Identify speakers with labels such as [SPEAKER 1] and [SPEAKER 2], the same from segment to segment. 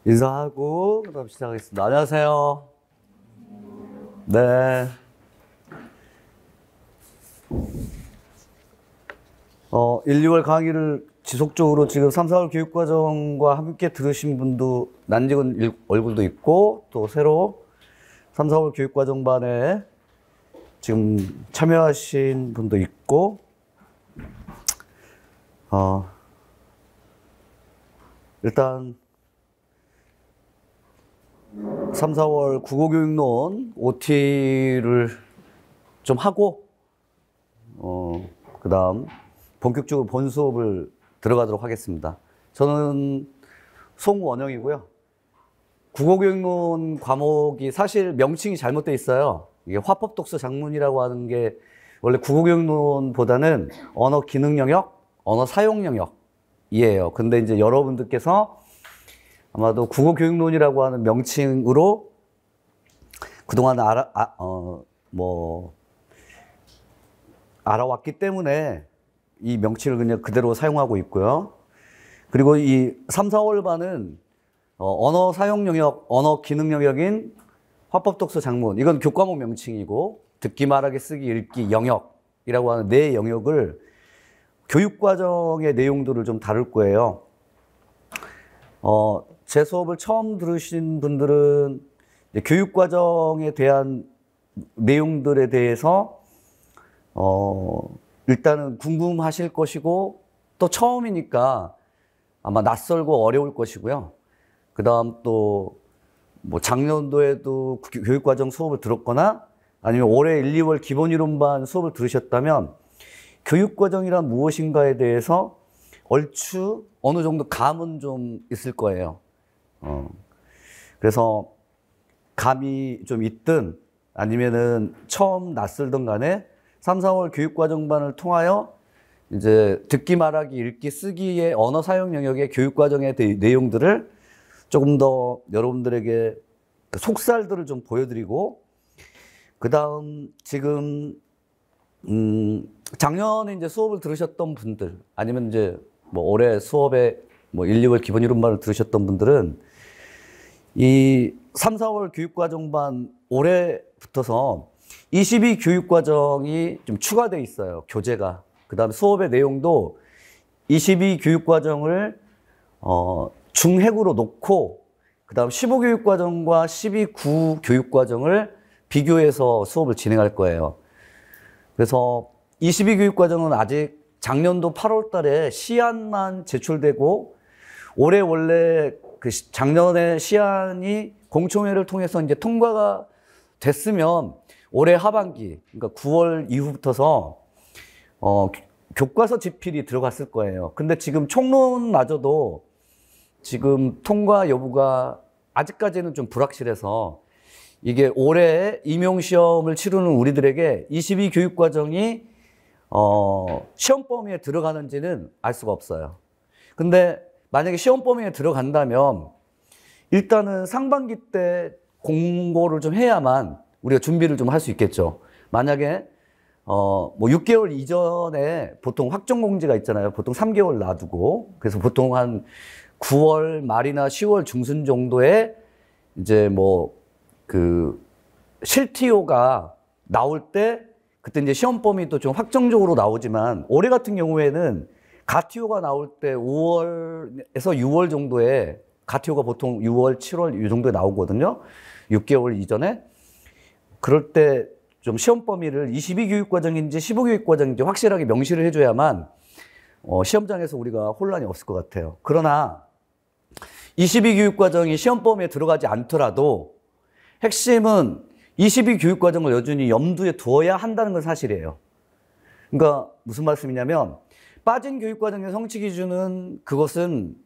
[SPEAKER 1] 인사하고 그다음 시작하겠습니다. 안녕하세요. 네. 1, 2월 강의를 지속적으로 지금 3, 4월 교육과정과 함께 들으신 분도 낯익은 얼굴도 있고 또 새로 3, 4월 교육과정반에 지금 참여하신 분도 있고 일단 3, 4월 국어교육론 OT를 좀 하고 그 다음 본격적으로 본 수업을 들어가도록 하겠습니다. 저는 송원영이고요. 국어교육론 과목이 사실 명칭이 잘못되어 있어요. 이게 화법독서 작문이라고 하는 게 원래 국어교육론보다는 언어 기능 영역, 언어 사용 영역이에요. 근데 이제 여러분들께서 아마도 국어교육론이라고 하는 명칭으로 그동안 알아왔기 때문에 이 명칭을 그냥 그대로 사용하고 있고요. 그리고 이 3, 4월반은 언어 사용 영역, 언어 기능 영역인 화법독서 작문, 이건 교과목 명칭이고 듣기, 말하기, 쓰기, 읽기 영역이라고 하는 네 영역을 교육과정의 내용들을 좀 다룰 거예요. 제 수업을 처음 들으신 분들은 교육과정에 대한 내용들에 대해서 일단은 궁금하실 것이고 또 처음이니까 아마 낯설고 어려울 것이고요. 그 다음 또 뭐 작년도에도 교육과정 수업을 들었거나 아니면 올해 1, 2월 기본이론반 수업을 들으셨다면 교육과정이란 무엇인가에 대해서 얼추 어느 정도 감은 좀 있을 거예요. 그래서 감이 좀 있든 아니면은 처음 낯설든 간에 3, 4월 교육과정반을 통하여 이제 듣기, 말하기, 읽기, 쓰기의 언어 사용 영역의 교육과정의 내용들을 조금 더 여러분들에게 속살들을 좀 보여드리고, 그 다음 지금 작년에 이제 수업을 들으셨던 분들 아니면 이제 뭐 올해 수업에 뭐 1, 2월 기본 이론반을 들으셨던 분들은 이 3, 4월 교육과정반 올해부터서 22 교육과정이 좀 추가되어 있어요. 교재가. 그 다음에 수업의 내용도 22 교육과정을 중핵으로 놓고 그 다음 15 교육과정과 12구 교육과정을 비교해서 수업을 진행할 거예요. 그래서 22 교육과정은 아직 작년도 8월 달에 시안만 제출되고 올해 원래 그 작년에 시안이 공청회를 통해서 이제 통과가 됐으면 올해 하반기, 그러니까 9월 이후부터서 교과서 집필이 들어갔을 거예요. 근데 지금 총론마저도 지금 통과 여부가 아직까지는 좀 불확실해서 이게 올해 임용시험을 치르는 우리들에게 22 교육과정이 시험 범위에 들어가는지는 알 수가 없어요. 근데 만약에 시험 범위에 들어간다면 일단은 상반기 때 공고를 좀 해야만 우리가 준비를 좀 할 수 있겠죠. 만약에 뭐 6개월 이전에 보통 확정 공지가 있잖아요. 보통 3개월 놔두고 그래서 보통 한 9월 말이나 10월 중순 정도에 이제 뭐 그 실티오가 나올 때 그때 이제 시험 범위도 좀 확정적으로 나오지만 올해 같은 경우에는 가티오가 나올 때 5월에서 6월 정도에 가티오가 보통 6월, 7월 이 정도에 나오거든요. 6개월 이전에. 그럴 때 좀 시험 범위를 22 교육과정인지 15 교육과정인지 확실하게 명시를 해줘야만 시험장에서 우리가 혼란이 없을 것 같아요. 그러나 22 교육과정이 시험 범위에 들어가지 않더라도 핵심은 22 교육과정을 여전히 염두에 두어야 한다는 건 사실이에요. 그러니까 무슨 말씀이냐면 빠진 교육과정의 성취 기준은 그것은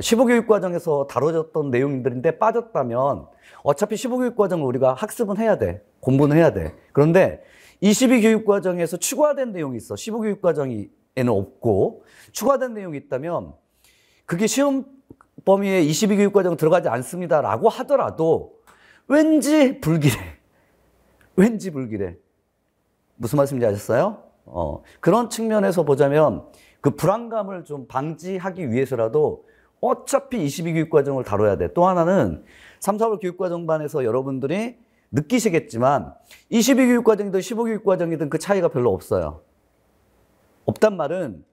[SPEAKER 1] 15 교육과정에서 다뤄졌던 내용들인데 빠졌다면 어차피 15 교육과정을 우리가 학습은 해야 돼. 공부는 해야 돼. 그런데 22 교육과정에서 추가된 내용이 있어. 15 교육과정에는 없고 추가된 내용이 있다면 그게 시험 범위에 22 교육과정 들어가지 않습니다라고 하더라도 왠지 불길해. 왠지 불길해. 무슨 말씀인지 아셨어요? 그런 측면에서 보자면 그 불안감을 좀 방지하기 위해서라도 어차피 22교육과정을 다뤄야 돼. 또 하나는 3, 4월 교육과정반에서 여러분들이 느끼시겠지만 22교육과정이든 15교육과정이든 그 차이가 별로 없어요. 없단 말은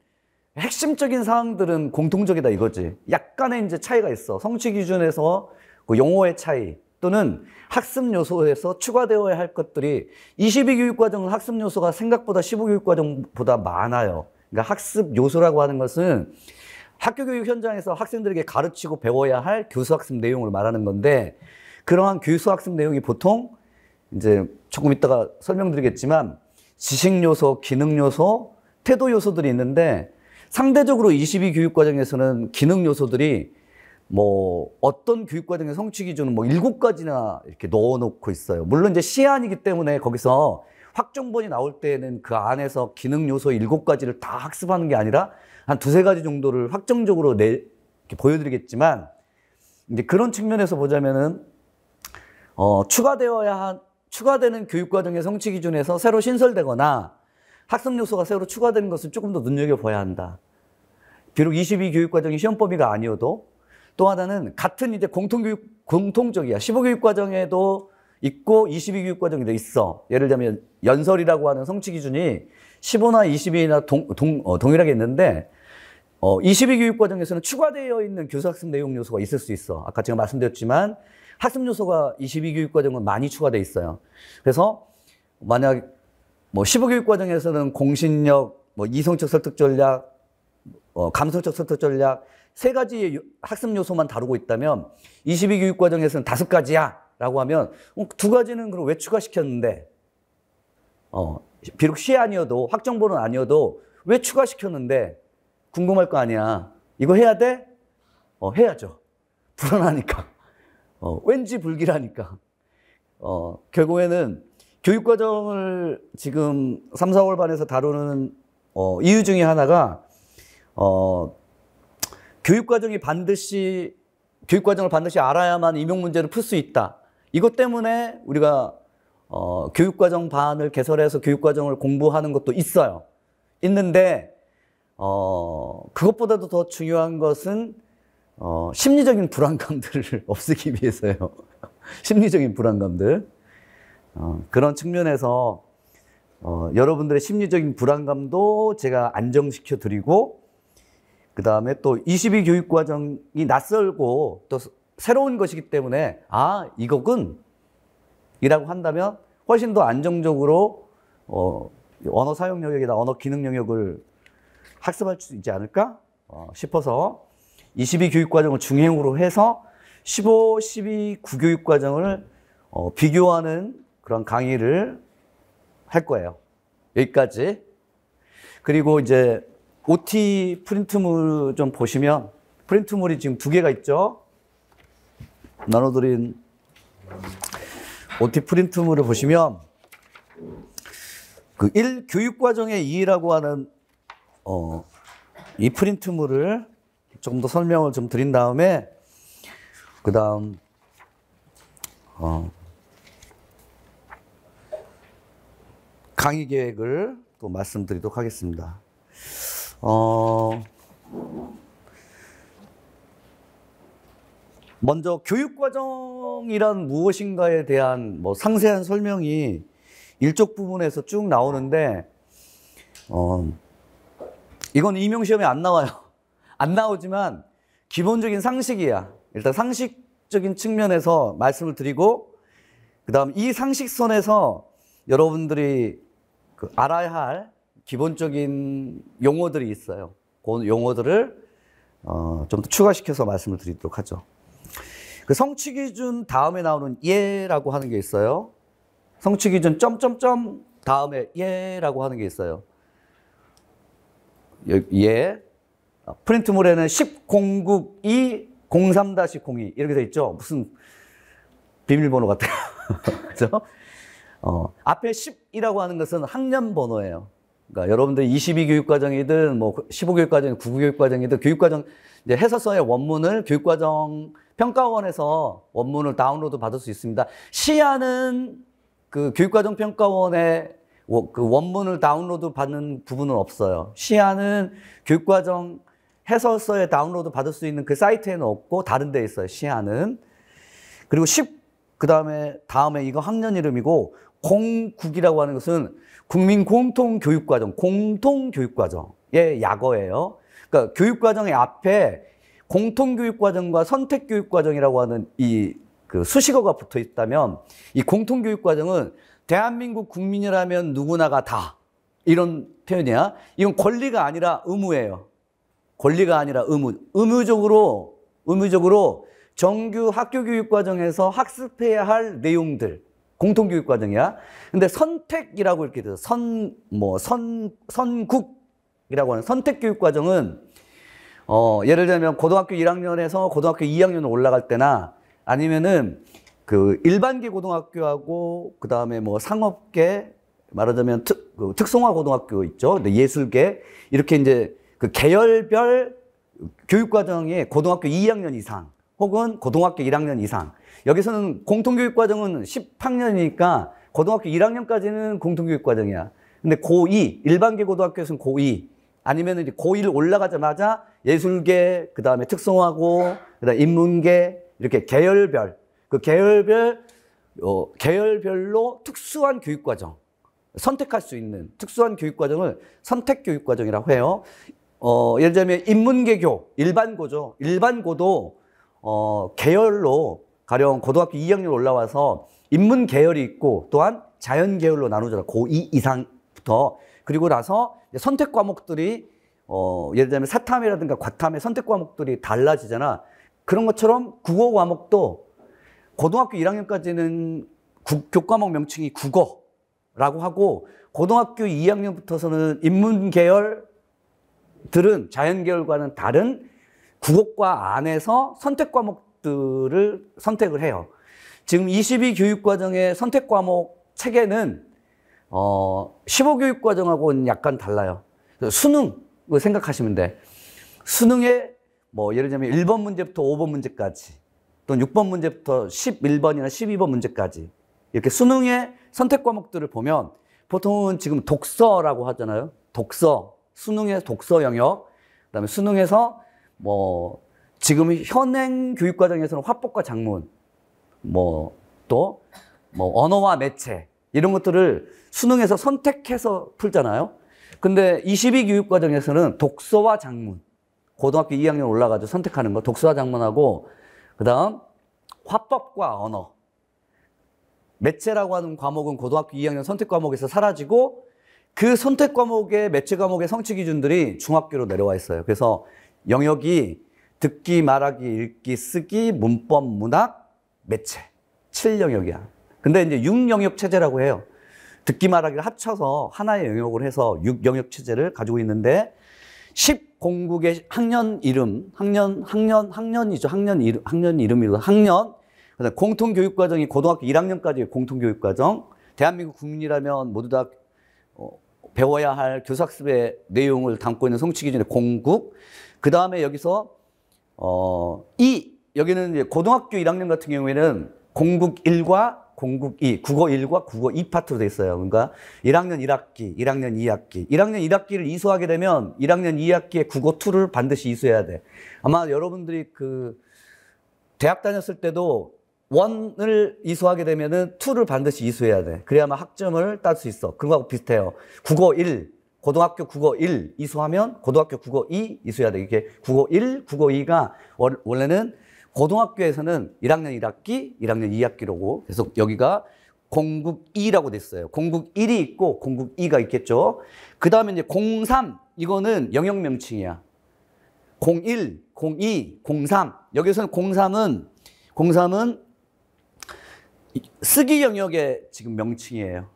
[SPEAKER 1] 핵심적인 사항들은 공통적이다 이거지. 약간의 이제 차이가 있어. 성취 기준에서 그 용어의 차이 또는 학습 요소에서 추가되어야 할 것들이 22교육과정은 학습 요소가 생각보다 15교육과정보다 많아요. 그러니까 학습 요소라고 하는 것은 학교 교육 현장에서 학생들에게 가르치고 배워야 할 교수학습 내용을 말하는 건데 그러한 교수학습 내용이 보통 이제 조금 이따가 설명드리겠지만 지식 요소, 기능 요소, 태도 요소들이 있는데 상대적으로 22교육과정에서는 기능 요소들이 뭐 어떤 교육과정의 성취 기준은 뭐 7가지나 이렇게 넣어놓고 있어요. 물론 이제 시안이기 때문에 거기서 확정본이 나올 때에는 그 안에서 기능 요소 7가지를 다 학습하는 게 아니라 한 2-3가지 정도를 확정적으로 이렇게 보여드리겠지만 이제 그런 측면에서 보자면은 추가되는 교육과정의 성취 기준에서 새로 신설되거나 학습 요소가 새로 추가되는 것을 조금 더 눈여겨봐야 한다. 비록 22교육과정이 시험 범위가 아니어도 또 하나는 같은 이제 공통적이야. 15교육과정에도 있고 22교육과정에도 있어. 예를 들면 연설이라고 하는 성취 기준이 15나 22나 동일하게 있는데 22교육과정에서는 추가되어 있는 교수학습 내용 요소가 있을 수 있어. 아까 제가 말씀드렸지만 학습 요소가 22교육과정은 많이 추가되어 있어요. 그래서 만약 뭐 15교육과정에서는 공신력, 뭐 이성적 설득 전략, 감성적 설득 전략 3가지의 학습 요소만 다루고 있다면 22교육과정에서는 5가지야 라고 하면 2가지는 그럼 왜 추가시켰는데 비록 시안이어도 확정본은 아니어도 왜 추가시켰는데 궁금할 거 아니야. 이거 해야 돼? 해야죠. 불안하니까. 왠지 불길하니까. 결국에는 교육과정을 지금 3, 4월 반에서 다루는 이유 중에 하나가 교육과정을 반드시 알아야만 임용 문제를 풀 수 있다. 이것 때문에 우리가 교육과정 반을 개설해서 교육과정을 공부하는 것도 있어요. 있는데 그것보다도 더 중요한 것은 심리적인 불안감들을 없애기 위해서요. 심리적인 불안감들. 그런 측면에서 여러분들의 심리적인 불안감도 제가 안정시켜 드리고 그 다음에 또 22교육과정이 낯설고 또 새로운 것이기 때문에 이거군 이라고 한다면 훨씬 더 안정적으로 언어 사용 영역이나 언어 기능 영역을 학습할 수 있지 않을까 싶어서 22교육과정을 중행으로 해서 15, 12, 9교육과정을 비교하는 그런 강의를 할 거예요. 여기까지. 그리고 이제 OT 프린트물 좀 보시면 프린트물이 지금 2개가 있죠. 나눠드린 OT 프린트물을 보시면 그 1 교육과정의 2라고 하는 이 프린트물을 조금 더 설명을 좀 드린 다음에 그 다음 강의 계획을 또 말씀드리도록 하겠습니다. 먼저 교육과정이란 무엇인가에 대한 뭐 상세한 설명이 일적 부분에서 쭉 나오는데 이건 임용시험에 안 나와요. 안 나오지만 기본적인 상식이야. 일단 상식적인 측면에서 말씀을 드리고 그 다음 이 상식선에서 여러분들이 알아야 할 기본적인 용어들이 있어요. 그 용어들을 좀 더 추가시켜서 말씀을 드리도록 하죠. 그 성취기준 다음에 나오는 예라고 하는 게 있어요. 성취기준 점점점 다음에 예라고 하는 게 있어요. 예. 프린트물에는 1009-2 03-02 이렇게 돼 있죠. 무슨 비밀번호 같아요. 그죠? 앞에 10이라고 하는 것은 학년 번호예요. 그러니까 여러분들 22교육과정이든 뭐 15교육과정이든 9교육과정이든 교육과정 이제 해설서의 원문을 교육과정 평가원에서 원문을 다운로드 받을 수 있습니다. 시안은 그 교육과정 평가원의 그 원문을 다운로드 받는 부분은 없어요. 시안은 교육과정 해설서에 다운로드 받을 수 있는 그 사이트에는 없고 다른 데 있어요. 시야는. 그리고 다음에 이거 학년 이름이고 공국이라고 하는 것은 국민공통교육과정, 공통교육과정의 약어예요. 그러니까 교육과정의 앞에 공통교육과정과 선택교육과정이라고 하는 그 수식어가 붙어 있다면 이 공통교육과정은 대한민국 국민이라면 누구나가 다 이런 표현이야. 이건 권리가 아니라 의무예요. 권리가 아니라 의무. 의무적으로 정규 학교교육과정에서 학습해야 할 내용들. 공통교육과정이야. 근데 선택이라고 이렇게 돼요. 선국이라고 하는 선택교육과정은, 예를 들면 고등학교 1학년에서 고등학교 2학년 올라갈 때나 아니면은 그 일반계 고등학교하고 그 다음에 뭐 상업계, 말하자면 특성화 고등학교 있죠. 예술계. 이렇게 이제 그 계열별 교육과정이 고등학교 2학년 이상 혹은 고등학교 1학년 이상. 여기서는 공통교육과정은 10학년이니까 고등학교 1학년까지는 공통교육과정이야. 근데 고2, 일반계 고등학교에서는 고2, 아니면 이제 고1 올라가자마자 예술계, 그 다음에 특성화고, 그 다음에 인문계, 이렇게 계열별, 그 계열별로 특수한 교육과정, 선택할 수 있는 특수한 교육과정을 선택교육과정이라고 해요. 예를 들면 인문계교, 일반고죠. 일반고도, 계열로 가령 고등학교 2학년 올라와서 인문 계열이 있고 또한 자연 계열로 나누잖아. 고2 이상부터. 그리고 나서 선택 과목들이 예를 들면 사탐이라든가 과탐의 선택 과목들이 달라지잖아. 그런 것처럼 국어 과목도 고등학교 1학년까지는 교과목 명칭이 국어라고 하고 고등학교 2학년부터서는 인문 계열들은 자연 계열과는 다른 국어과 안에서 선택 과목들을 선택을 해요. 지금 22교육과정의 선택 과목 체계는 15교육과정하고는 약간 달라요. 수능을 생각하시면 돼. 수능에 뭐 예를 들면 1번 문제부터 5번 문제까지 또는 6번 문제부터 11번이나 12번 문제까지 이렇게 수능의 선택 과목들을 보면 보통은 지금 독서라고 하잖아요. 독서, 수능의 독서 영역, 그다음에 수능에서 뭐 지금 현행 교육과정에서는 화법과 작문, 또 언어와 매체 이런 것들을 수능에서 선택해서 풀잖아요. 근데 22교육과정에서는 독서와 작문, 고등학교 2학년 올라가지고 선택하는 거, 독서와 작문하고 그다음 화법과 언어, 매체라고 하는 과목은 고등학교 2학년 선택 과목에서 사라지고 그 선택 과목의 매체 과목의 성취 기준들이 중학교로 내려와 있어요. 그래서 영역이 듣기, 말하기, 읽기, 쓰기, 문법, 문학, 매체 7영역이야. 근데 이제 6영역 체제라고 해요. 듣기, 말하기를 합쳐서 하나의 영역을 해서 6영역 체제를 가지고 있는데 10공국의 학년 이름, 학년이죠. 학년 이름이고 학년. 그다음에 공통교육과정이 고등학교 1학년까지의 공통교육과정. 대한민국 국민이라면 모두 다 배워야 할 교사학습의 내용을 담고 있는 성취 기준의 공국. 그 다음에 여기서 여기는 이제 고등학교 1학년 같은 경우에는 공국 1과 공국 2, 국어 1과 국어 2 파트로 돼 있어요. 그러니까 1학년 1학기, 1학년 2학기. 1학년 1학기를 이수하게 되면 1학년 2학기에 국어 2를 반드시 이수해야 돼. 아마 여러분들이 그 대학 다녔을 때도 1을 이수하게 되면은 2를 반드시 이수해야 돼. 그래야만 학점을 딸 수 있어. 그거하고 비슷해요. 국어 1, 고등학교 국어 1 이수하면 고등학교 국어 2 이수해야 돼. 이게 국어 1, 국어 2가 원래는 고등학교에서는 1학년 1학기, 1학년 2학기라고 그래서 여기가 공국 2라고 됐어요. 공국 1이 있고 공국 2가 있겠죠. 그 다음에 이제 03, 이거는 영역 명칭이야. 01, 02, 03. 여기서는 03은 쓰기 영역의 지금 명칭이에요.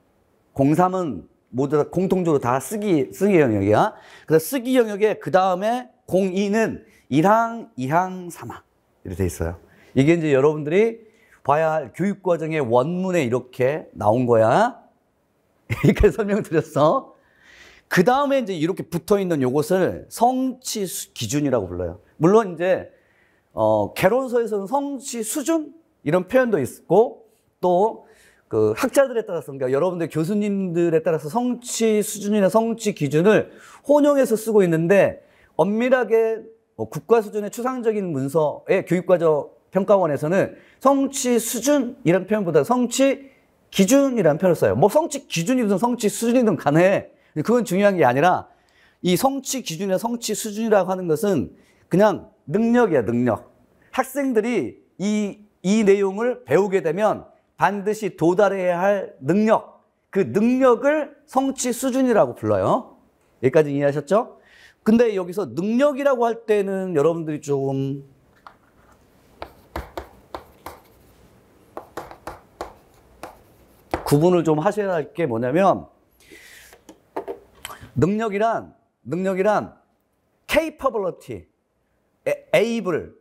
[SPEAKER 1] 03은 모두 다 공통적으로 다 쓰기 영역이야. 그래서 쓰기 영역에 그 다음에 02는 1항, 2항, 3항. 이렇게 돼 있어요. 이게 이제 여러분들이 봐야 할 교육과정의 원문에 이렇게 나온 거야. 이렇게 설명을 드렸어. 그 다음에 이제 이렇게 붙어 있는 요것을 성취 기준이라고 불러요. 물론 이제, 개론서에서는 성취 수준? 이런 표현도 있고, 또 그 학자들에 따라서, 그러니까 여러분들 교수님들에 따라서 성취 수준이나 성취 기준을 혼용해서 쓰고 있는데, 엄밀하게 국가 수준의 추상적인 문서의 교육과정 평가원에서는 성취 수준이라는 표현보다 성취 기준이라는 표현을 써요. 뭐 성취 기준이든 성취 수준이든 간에 그건 중요한 게 아니라 이 성취 기준이나 성취 수준이라고 하는 것은 그냥 능력이야, 능력. 학생들이 이 내용을 배우게 되면 반드시 도달해야 할 능력, 그 능력을 성취 수준이라고 불러요. 여기까지 이해하셨죠? 근데 여기서 능력이라고 할 때는 여러분들이 조금 구분을 좀 하셔야 할 게 뭐냐면 능력이란 capability, able,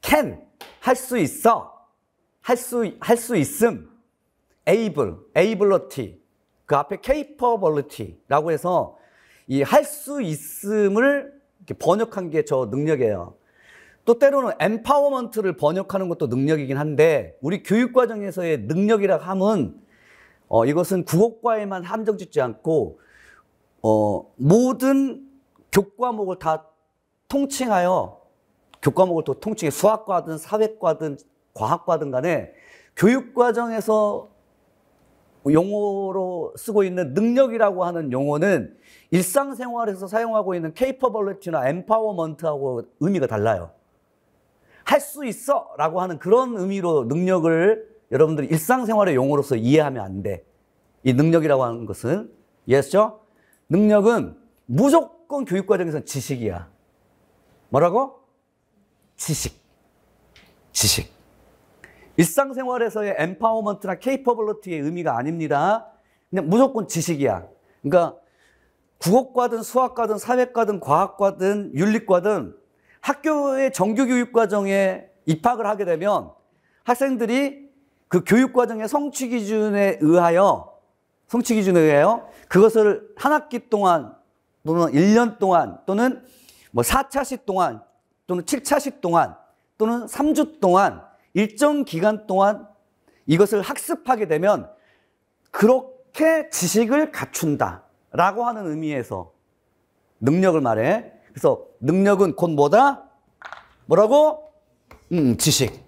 [SPEAKER 1] can, 할 수 있어, 할 수 있음, ability, 그 앞에 capability라고 해서 이 할 수 있음을 이렇게 번역한 게 저 능력이에요. 또 때로는 empowerment를 번역하는 것도 능력이긴 한데 우리 교육과정에서의 능력이라 함은 이것은 국어과에만 한정짓지 않고 모든 교과목을 다 통칭하여 교과목을 또 통칭해 수학과든 사회과든 과학과든 간에 교육과정에서 용어로 쓰고 있는 능력이라고 하는 용어는 일상생활에서 사용하고 있는 capability나 empowerment하고 의미가 달라요. 할 수 있어 라고 하는 그런 의미로 능력을 여러분들이 일상생활의 용어로서 이해하면 안 돼. 이 능력이라고 하는 것은. 이해하시죠? 능력은 무조건 교육과정에서는 지식이야. 뭐라고? 지식. 일상생활에서의 empowerment나 capability의 의미가 아닙니다. 그냥 무조건 지식이야. 그러니까 국어과든 수학과든 사회과든 과학과든 윤리과든 학교의 정규교육과정에 입학을 하게 되면 학생들이 그 교육과정의 성취 기준에 의하여 그것을 한 학기 동안 또는 1년 동안 또는 뭐 4차시 동안 또는 7차시 동안 또는 3주 동안 일정 기간 동안 이것을 학습하게 되면 그렇게 지식을 갖춘다라고 하는 의미에서 능력을 말해. 그래서 능력은 곧 뭐다? 뭐라고? 지식.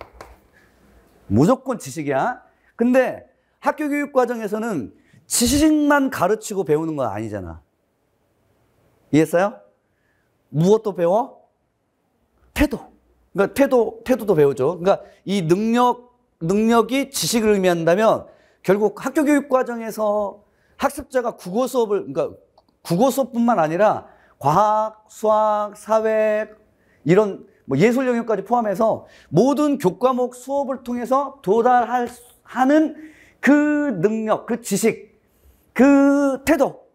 [SPEAKER 1] 무조건 지식이야. 근데 학교 교육 과정에서는 지식만 가르치고 배우는 건 아니잖아. 이해했어요? 무엇도 배워? 태도. 그러니까 태도도 배우죠. 그러니까 이 능력이 지식을 의미한다면 결국 학교 교육 과정에서 학습자가 국어 수업을, 그러니까 국어 수업뿐만 아니라 과학, 수학, 사회, 이런 뭐 예술 영역까지 포함해서 모든 교과목 수업을 통해서 도달하는 그 능력, 그 지식, 그 태도,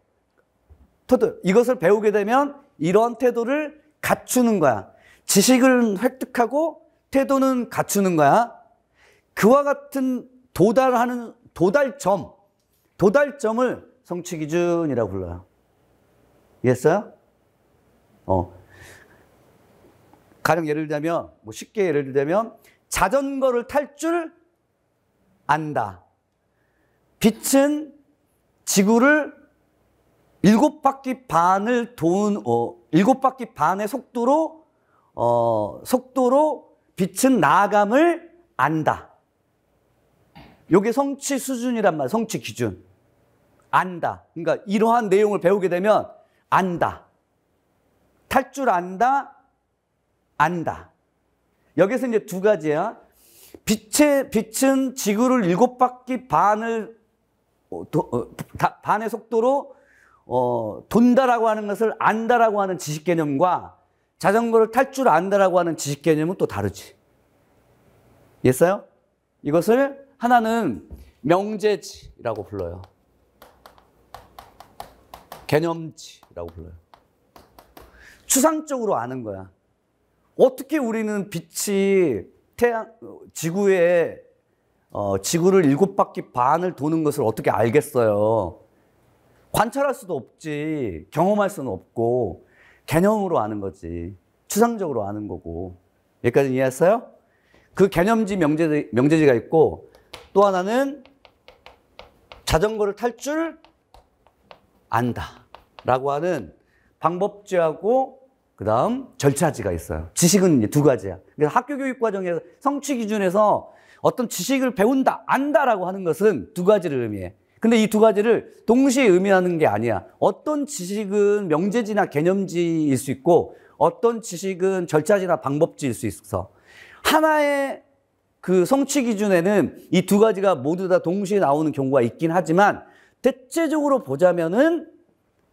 [SPEAKER 1] 이것을 배우게 되면 이런 태도를 갖추는 거야. 지식을 획득하고 태도는 갖추는 거야. 그와 같은 도달점을 성취 기준이라고 불러요. 이해했어요? 가령 예를 들자면, 뭐 쉽게 예를 들자면, 자전거를 탈 줄 안다. 빛은 지구를 7바퀴 반의 속도로 빛은 나감을 안다. 요게 성취 수준이란 말이야. 성취 기준. 안다. 그러니까 이러한 내용을 배우게 되면 안다. 탈 줄 안다. 여기서 이제 두 가지야. 빛은 지구를 7바퀴 반의 속도로 돈다라고 하는 것을 안다라고 하는 지식 개념과 자전거를 탈 줄 안다라고 하는 지식 개념은 또 다르지. 이해했어요? 이것을 하나는 명제지라고 불러요. 개념지라고 불러요. 추상적으로 아는 거야. 어떻게 우리는 빛이 지구를 7바퀴 반을 도는 것을 어떻게 알겠어요? 관찰할 수도 없지. 경험할 수는 없고 개념으로 아는 거지. 추상적으로 아는 거고. 여기까지 이해했어요? 그 개념지 명제지가 있고 또 하나는 자전거를 탈 줄 안다 라고 하는 방법지하고 그다음 절차지가 있어요. 지식은 이제 두 가지야. 그래서 학교 교육 과정에서 성취 기준에서 어떤 지식을 배운다, 안다라고 하는 것은 두 가지를 의미해. 근데 이 두 가지를 동시에 의미하는 게 아니야. 어떤 지식은 명제지나 개념지일 수 있고 어떤 지식은 절차지나 방법지일 수 있어. 하나의 그 성취 기준에는 이 두 가지가 모두 다 동시에 나오는 경우가 있긴 하지만 대체적으로 보자면은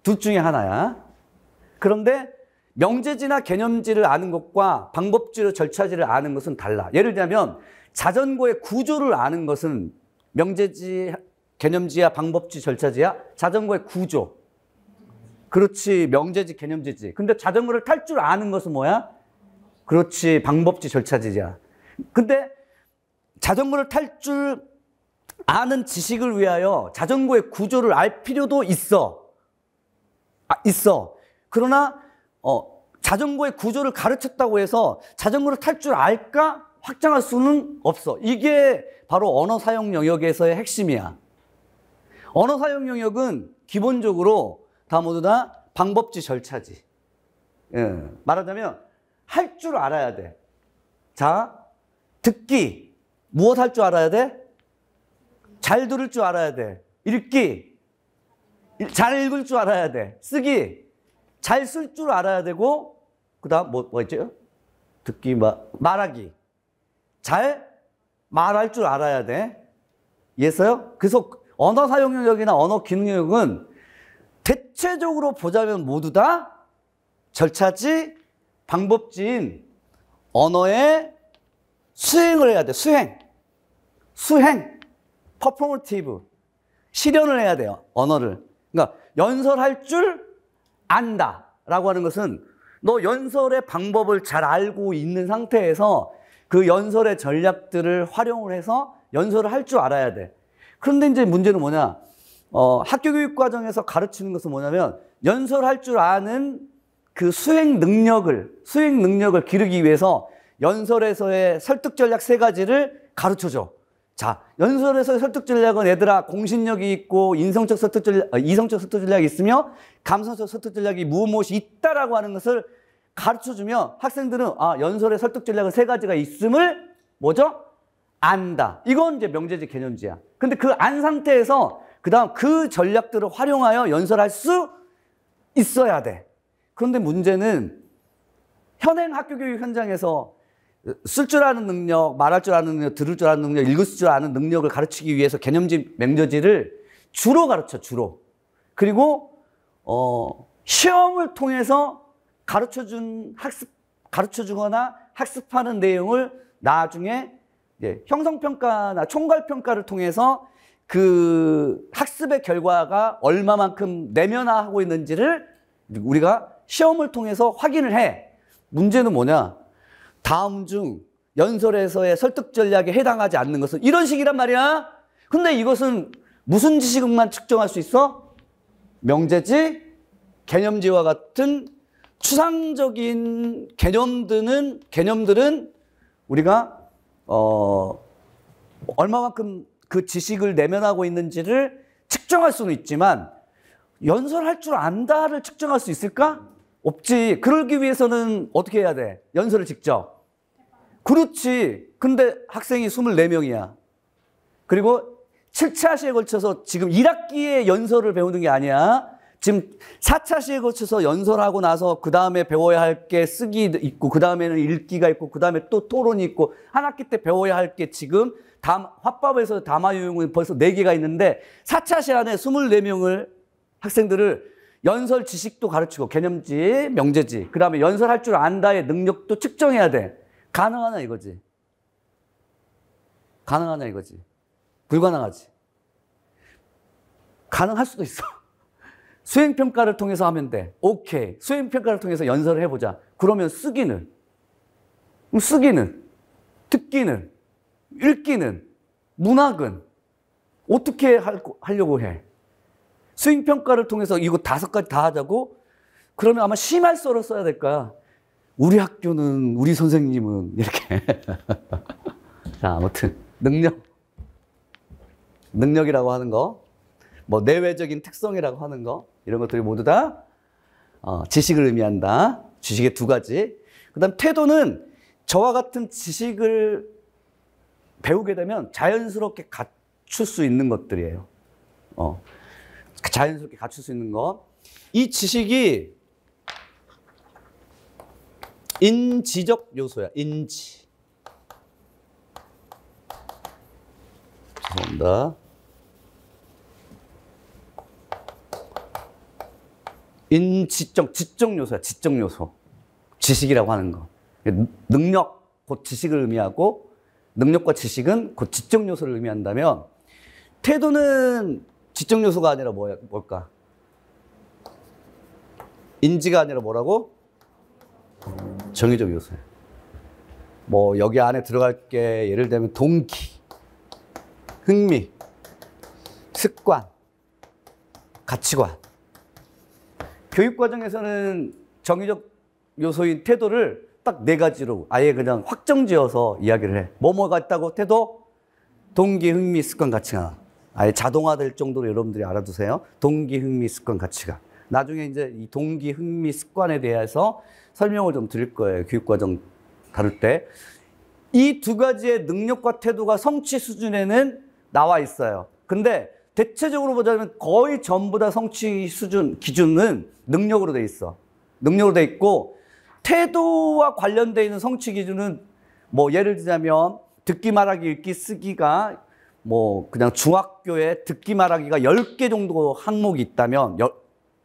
[SPEAKER 1] 둘 중에 하나야. 그런데 명제지나 개념지를 아는 것과 방법지로 절차지를 아는 것은 달라. 예를 들면 자전거의 구조를 아는 것은 명제지, 개념지야, 방법지, 절차지야? 자전거의 구조. 그렇지, 명제지, 개념지지. 근데 자전거를 탈 줄 아는 것은 뭐야? 그렇지, 방법지, 절차지야. 근데 자전거를 탈 줄 아는 지식을 위하여 자전거의 구조를 알 필요도 있어. 있어. 그러나 자전거의 구조를 가르쳤다고 해서 자전거를 탈 줄 알까? 확장할 수는 없어. 이게 바로 언어 사용 영역에서의 핵심이야. 언어 사용 영역은 기본적으로 다 모두 다 방법지, 절차지. 예. 말하자면 할 줄 알아야 돼. 자, 듣기. 무엇 할 줄 알아야 돼? 잘 들을 줄 알아야 돼. 읽기. 잘 읽을 줄 알아야 돼. 쓰기. 잘 쓸 줄 알아야 되고, 그 다음 뭐 있죠? 듣기, 말하기. 잘 말할 줄 알아야 돼. 이해했어요? 그래서 언어 사용 영역이나 언어 기능 영역은 대체적으로 보자면 모두 다 절차지, 방법지인 언어의 수행을 해야 돼. 수행. 퍼포머티브. 실현을 해야 돼요. 언어를. 그러니까 연설할 줄 안다라고 하는 것은 너 연설의 방법을 잘 알고 있는 상태에서 그 연설의 전략들을 활용을 해서 연설을 할 줄 알아야 돼. 그런데 이제 문제는 뭐냐? 학교 교육 과정에서 가르치는 것은 뭐냐면 연설할 줄 아는 그 수행 능력을 기르기 위해서 연설에서의 설득 전략 3가지를 가르쳐 줘. 자, 연설에서의 설득 전략은 얘들아 공신력이 있고 이성적 설득 전략이 있으며 감성적 설득 전략이 무엇이 있다라고 하는 것을 가르쳐 주면 학생들은 연설의 설득 전략은 3가지가 있음을 뭐죠? 안다. 이건 이제 명제지 개념지야. 근데 그 안 상태에서 그다음 그 전략들을 활용하여 연설할 수 있어야 돼. 그런데 문제는 현행 학교 교육 현장에서 쓸 줄 아는 능력, 말할 줄 아는 능력, 들을 줄 아는 능력, 읽을 줄 아는 능력을 가르치기 위해서 개념지, 명제지를 주로 가르쳐, 주로. 그리고 시험을 통해서 가르쳐주거나 학습하는 내용을 나중에 형성평가나 총괄평가를 통해서 그 학습의 결과가 얼마만큼 내면화하고 있는지를 우리가 시험을 통해서 확인을 해. 문제는 뭐냐? 다음 중 연설에서의 설득 전략에 해당하지 않는 것은 이런 식이란 말이야. 근데 이것은 무슨 지식만 측정할 수 있어? 명제지, 개념지와 같은 추상적인 개념들은 우리가 얼마만큼 그 지식을 내면하고 있는지를 측정할 수는 있지만 연설할 줄 안다를 측정할 수 있을까? 없지. 그러기 위해서는 어떻게 해야 돼? 연설을 직접. 그렇지. 근데 학생이 24명이야. 그리고 7차 시에 걸쳐서 지금 1학기에 연설을 배우는 게 아니야. 지금 4차 시에 걸쳐서 연설하고 나서 그 다음에 배워야 할 게 쓰기 있고 그 다음에는 읽기가 있고 그 다음에 또 토론이 있고 한 학기 때 배워야 할 게 지금 화법에서 담화요용은 벌써 4개가 있는데 4차 시 안에 24명을 학생들을 연설 지식도 가르치고 개념지, 명제지, 그 다음에 연설할 줄 안다의 능력도 측정해야 돼. 가능하나 이거지. 가능하나 이거지. 불가능하지. 가능할 수도 있어. 수행평가를 통해서 하면 돼. 오케이. 수행평가를 통해서 연설을 해보자. 그러면 쓰기는, 듣기는, 읽기는, 문학은 어떻게 하려고 해? 수행평가를 통해서 이거 5가지 다 하자고? 그러면 아마 심할서를 써야 될 거야. 우리 학교는, 우리 선생님은, 이렇게. 자, 아무튼, 능력이라고 하는 거, 내외적인 특성이라고 하는 거, 이런 것들이 모두 다 지식을 의미한다. 지식의 두 가지. 그다음 태도는 저와 같은 지식을 배우게 되면 자연스럽게 갖출 수 있는 것들이에요. 자연스럽게 갖출 수 있는 거. 이 지식이 인지적 요소야. 인지. 죄송합니다. 지적 요소야. 지적 요소. 지식이라고 하는 거. 능력, 곧 지식을 의미하고, 능력과 지식은 곧 지적 요소를 의미한다면, 태도는 지적 요소가 아니라 뭘까? 인지가 아니라 뭐라고? 정의적 요소야. 뭐, 여기 안에 들어갈 게 예를 들면 동기, 흥미, 습관, 가치관. 교육 과정에서는 정의적 요소인 태도를 딱 네 가지로 아예 그냥 확정지어서 이야기를 해. 뭐가 있다고? 태도, 동기, 흥미, 습관, 가치관. 아예 자동화될 정도로 여러분들이 알아두세요. 동기, 흥미, 습관, 가치관. 나중에 이제 이 동기, 흥미, 습관에 대해서 설명을 좀 드릴 거예요. 교육과정 다룰 때. 이 두 가지의 능력과 태도가 성취 수준에는 나와 있어요. 근데 대체적으로 보자면 거의 전부 다 성취 수준, 기준은 능력으로 돼 있어. 능력으로 돼 있고, 태도와 관련되어 있는 성취 기준은 뭐 예를 들자면 듣기, 말하기, 읽기, 쓰기가 뭐 그냥 중학교에 듣기, 말하기가 10개 정도 항목이 있다면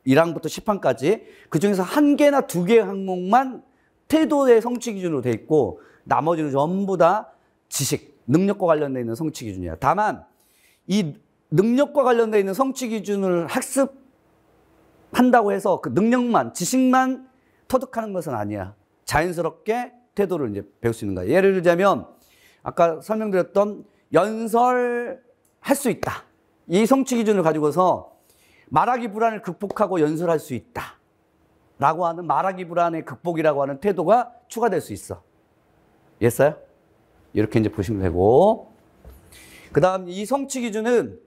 [SPEAKER 1] 1항부터 10항까지 그 중에서 1개나 2개 항목만 태도의 성취 기준으로 돼 있고 나머지는 전부 다 지식, 능력과 관련되어 있는 성취 기준이야. 다만 이 능력과 관련되어 있는 성취 기준을 학습한다고 해서 그 능력만, 지식만 터득하는 것은 아니야. 자연스럽게 태도를 이제 배울 수 있는 거야. 예를 들자면 아까 설명드렸던 연설할 수 있다. 이 성취 기준을 가지고서 말하기 불안을 극복하고 연설할 수 있다. 라고 하는 말하기 불안의 극복이라고 하는 태도가 추가될 수 있어. 이해했어요? 이렇게 이제 보시면 되고. 그 다음 이 성취 기준은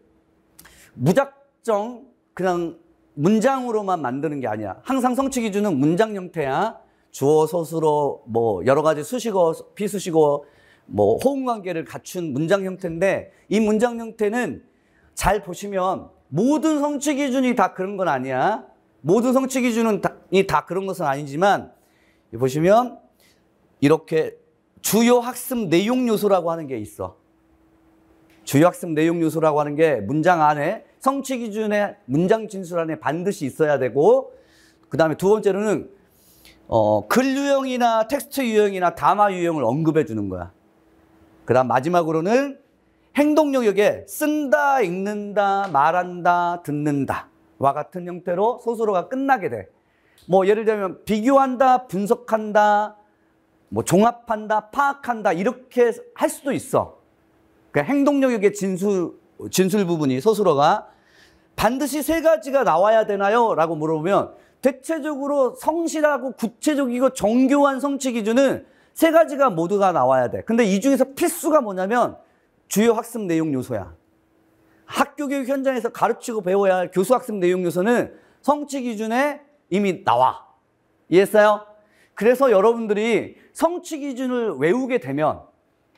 [SPEAKER 1] 무작정 그냥 문장으로만 만드는 게 아니야. 항상 성취 기준은 문장 형태야. 주어, 서술어, 뭐 여러 가지 수식어, 비수식어, 뭐 호응 관계를 갖춘 문장 형태인데 이 문장 형태는 잘 보시면 모든 성취 기준이 다 그런 건 아니야. 모든 성취 기준은 다 그런 것은 아니지만 보시면 이렇게 주요 학습 내용 요소라고 하는 게 있어. 주요 학습 내용 요소라고 하는 게 문장 안에 성취 기준의 문장 진술 안에 반드시 있어야 되고, 그 다음에 두 번째로는 글 유형이나 텍스트 유형이나 담화 유형을 언급해 주는 거야. 그 다음 마지막으로는 행동 영역에 쓴다, 읽는다, 말한다, 듣는다 와 같은 형태로 소수로가 끝나게 돼. 뭐 예를 들면 비교한다, 분석한다, 뭐 종합한다, 파악한다 이렇게 할 수도 있어. 그러니까 행동 영역의 진술 부분이 소수로가 반드시 세 가지가 나와야 되나요? 라고 물어보면 대체적으로 성실하고 구체적이고 정교한 성취 기준은 세 가지가 모두가 나와야 돼. 근데 이 중에서 필수가 뭐냐면 주요 학습 내용 요소야. 학교 교육 현장에서 가르치고 배워야 할 교수 학습 내용 요소는 성취 기준에 이미 나와. 이해했어요? 그래서 여러분들이 성취 기준을 외우게 되면,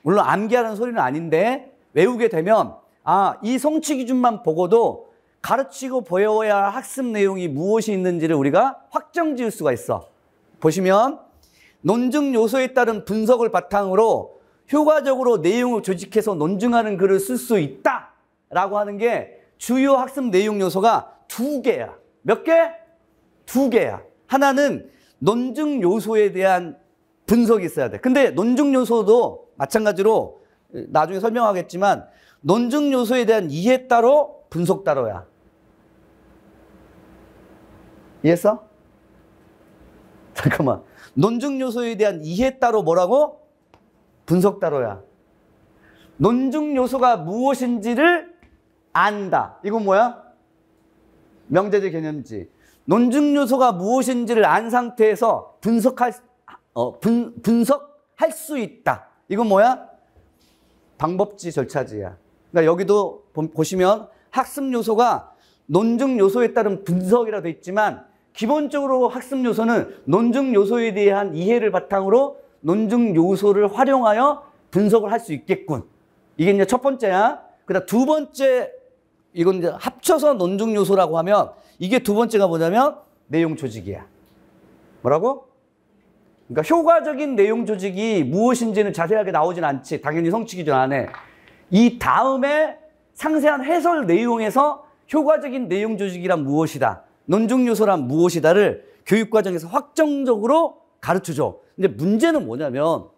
[SPEAKER 1] 물론 암기하는 소리는 아닌데 외우게 되면 이 성취 기준만 보고도 가르치고 배워야 할 학습 내용이 무엇이 있는지를 우리가 확정 지을 수가 있어. 보시면 논증 요소에 따른 분석을 바탕으로 효과적으로 내용을 조직해서 논증하는 글을 쓸 수 있다 라고 하는 게 주요 학습 내용 요소가 2개야. 몇 개? 2개야. 하나는 논증 요소에 대한 분석이 있어야 돼. 근데 논증 요소도 마찬가지로 나중에 설명하겠지만 논증 요소에 대한 이해 따로 분석 따로야. 이해했어? 잠깐만. 논증 요소에 대한 이해 따로 뭐라고? 분석 따로야. 논증 요소가 무엇인지를 안다. 이건 뭐야? 명제적 개념이지. 논증 요소가 무엇인지를 안 상태에서 분석할 수 있다. 이건 뭐야? 방법지 절차지야. 그러니까 여기도 보시면 학습 요소가 논증 요소에 따른 분석이라 돼 있지만 기본적으로 학습 요소는 논증 요소에 대한 이해를 바탕으로 논증 요소를 활용하여 분석을 할 수 있겠군. 이게 이제 첫 번째야. 그다음 두 번째, 이건 이제 합쳐서 논증 요소라고 하면 이게 두 번째가 뭐냐면 내용 조직이야. 뭐라고? 그러니까 효과적인 내용 조직이 무엇인지는 자세하게 나오진 않지. 당연히 성취 기준 안에. 이 다음에 상세한 해설 내용에서 효과적인 내용 조직이란 무엇이다, 논증 요소란 무엇이다를 교육과정에서 확정적으로 가르쳐줘. 근데 문제는 뭐냐면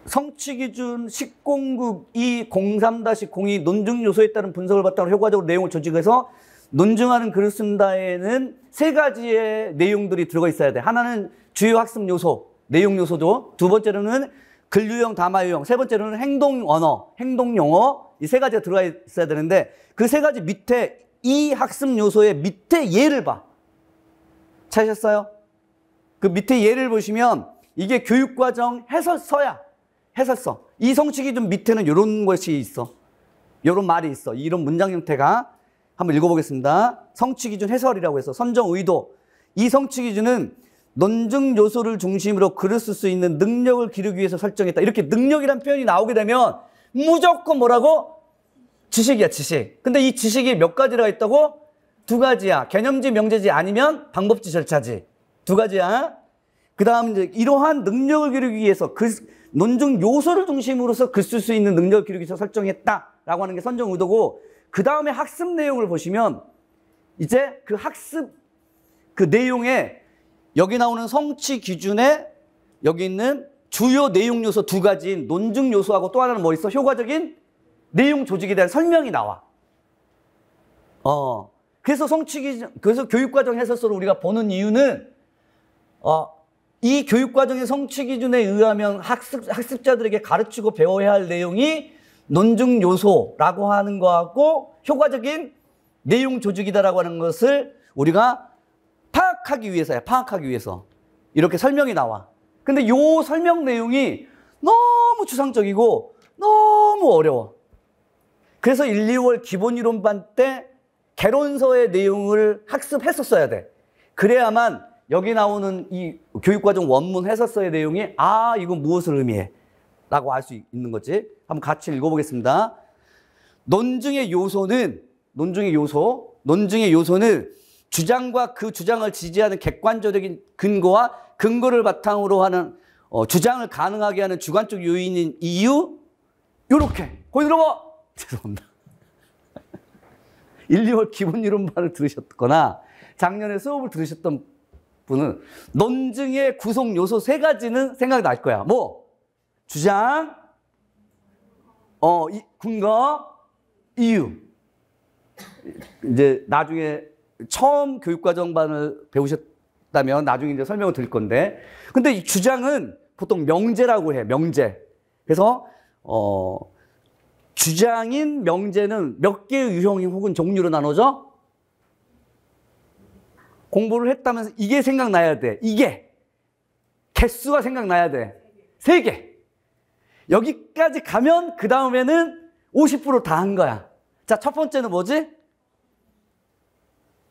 [SPEAKER 1] 성취기준 10공국 203-02 논증 요소에 따른 분석을 바탕으로 효과적으로 내용을 조직해서 논증하는 글을 쓴다에는 세 가지의 내용들이 들어가 있어야 돼. 하나는 주요 학습 요소, 내용 요소죠. 두 번째로는 글 유형, 담화 유형. 세 번째로는 행동 언어, 행동 용어. 이 세 가지가 들어가 있어야 되는데 그 세 가지 밑에 이 학습 요소의 밑에 예를 봐. 찾으셨어요? 그 밑에 예를 보시면 이게 교육과정 해설서야. 해설서. 이 성취기준 밑에는 이런 것이 있어. 이런 말이 있어. 이런 문장 형태가. 한번 읽어보겠습니다. 성취기준 해설이라고 해서 선정 의도. 이 성취기준은 논증 요소를 중심으로 글을 쓸 수 있는 능력을 기르기 위해서 설정했다. 이렇게 능력이란 표현이 나오게 되면 무조건 뭐라고? 지식이야, 지식. 근데 이 지식이 몇 가지가 있다고? 두 가지야. 개념지, 명제지 아니면 방법지, 절차지. 두 가지야. 그 다음 이제 이러한 능력을 기르기 위해서 논증 요소를 중심으로서 글 쓸 수 있는 능력을 기르기 위해서 설정했다라고 하는 게 선정 의도고, 그 다음에 학습 내용을 보시면 이제 그 학습 그 내용에 여기 나오는 성취 기준에 여기 있는 주요 내용 요소 두 가지인 논증 요소하고 또 하나는 뭐 있어? 효과적인 내용 조직에 대한 설명이 나와. 그래서 성취 기준, 그래서 교육과정 해설서를 우리가 보는 이유는 이 교육과정의 성취 기준에 의하면 학습자들에게 가르치고 배워야 할 내용이 논증 요소라고 하는 거하고 효과적인 내용 조직이다라고 하는 것을 우리가 파악하기 위해서야. 파악하기 위해서. 이렇게 설명이 나와. 근데 요 설명 내용이 너무 추상적이고 너무 어려워. 그래서 1, 2월 기본이론반 때 개론서의 내용을 학습했었어야 돼. 그래야만 여기 나오는 이 교육과정 원문 해설서의 내용이 이건 무엇을 의미해? 라고 알 수 있는 거지. 한번 같이 읽어보겠습니다. 논증의 요소는 주장과 그 주장을 지지하는 객관적인 근거와 근거를 바탕으로 하는 주장을 가능하게 하는 주관적 요인인 이유. 요렇게. 거기 들어봐. 죄송합니다. 1, 2월 기본이론반을 들으셨거나 작년에 수업을 들으셨던 분은 논증의 구성 요소 세 가지는 생각이 날 거야. 뭐? 주장, 근거, 이유. 이제 나중에 처음 교육과정반을 배우셨다면 나중에 이제 설명을 드릴 건데, 근데 이 주장은 보통 명제라고 해. 명제. 그래서 주장인 명제는 몇 개의 유형 혹은 종류로 나눠져? 공부를 했다면서 이게 생각나야 돼. 이게 개수가 생각나야 돼. 3개. 여기까지 가면 그 다음에는 50% 다 한 거야. 자, 첫 번째는 뭐지?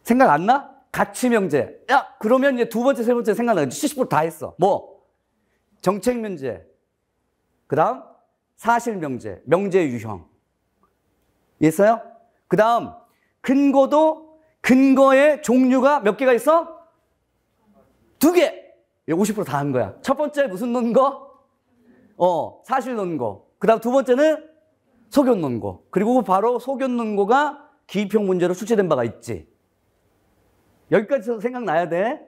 [SPEAKER 1] 생각 안 나? 가치 명제. 야, 그러면 이제 두 번째, 세 번째 생각나지. 70% 다 했어. 뭐? 정책 명제. 그 다음 사실 명제. 명제 유형. 이해했어요? 그 다음 근거도 근거의 종류가 몇 개가 있어? 2개. 50% 다 한 거야. 첫 번째 무슨 논거? 사실 논거. 그 다음 두 번째는 소견 논거. 그리고 바로 소견 논거가 기입형 문제로 출제된 바가 있지. 여기까지 생각나야 돼.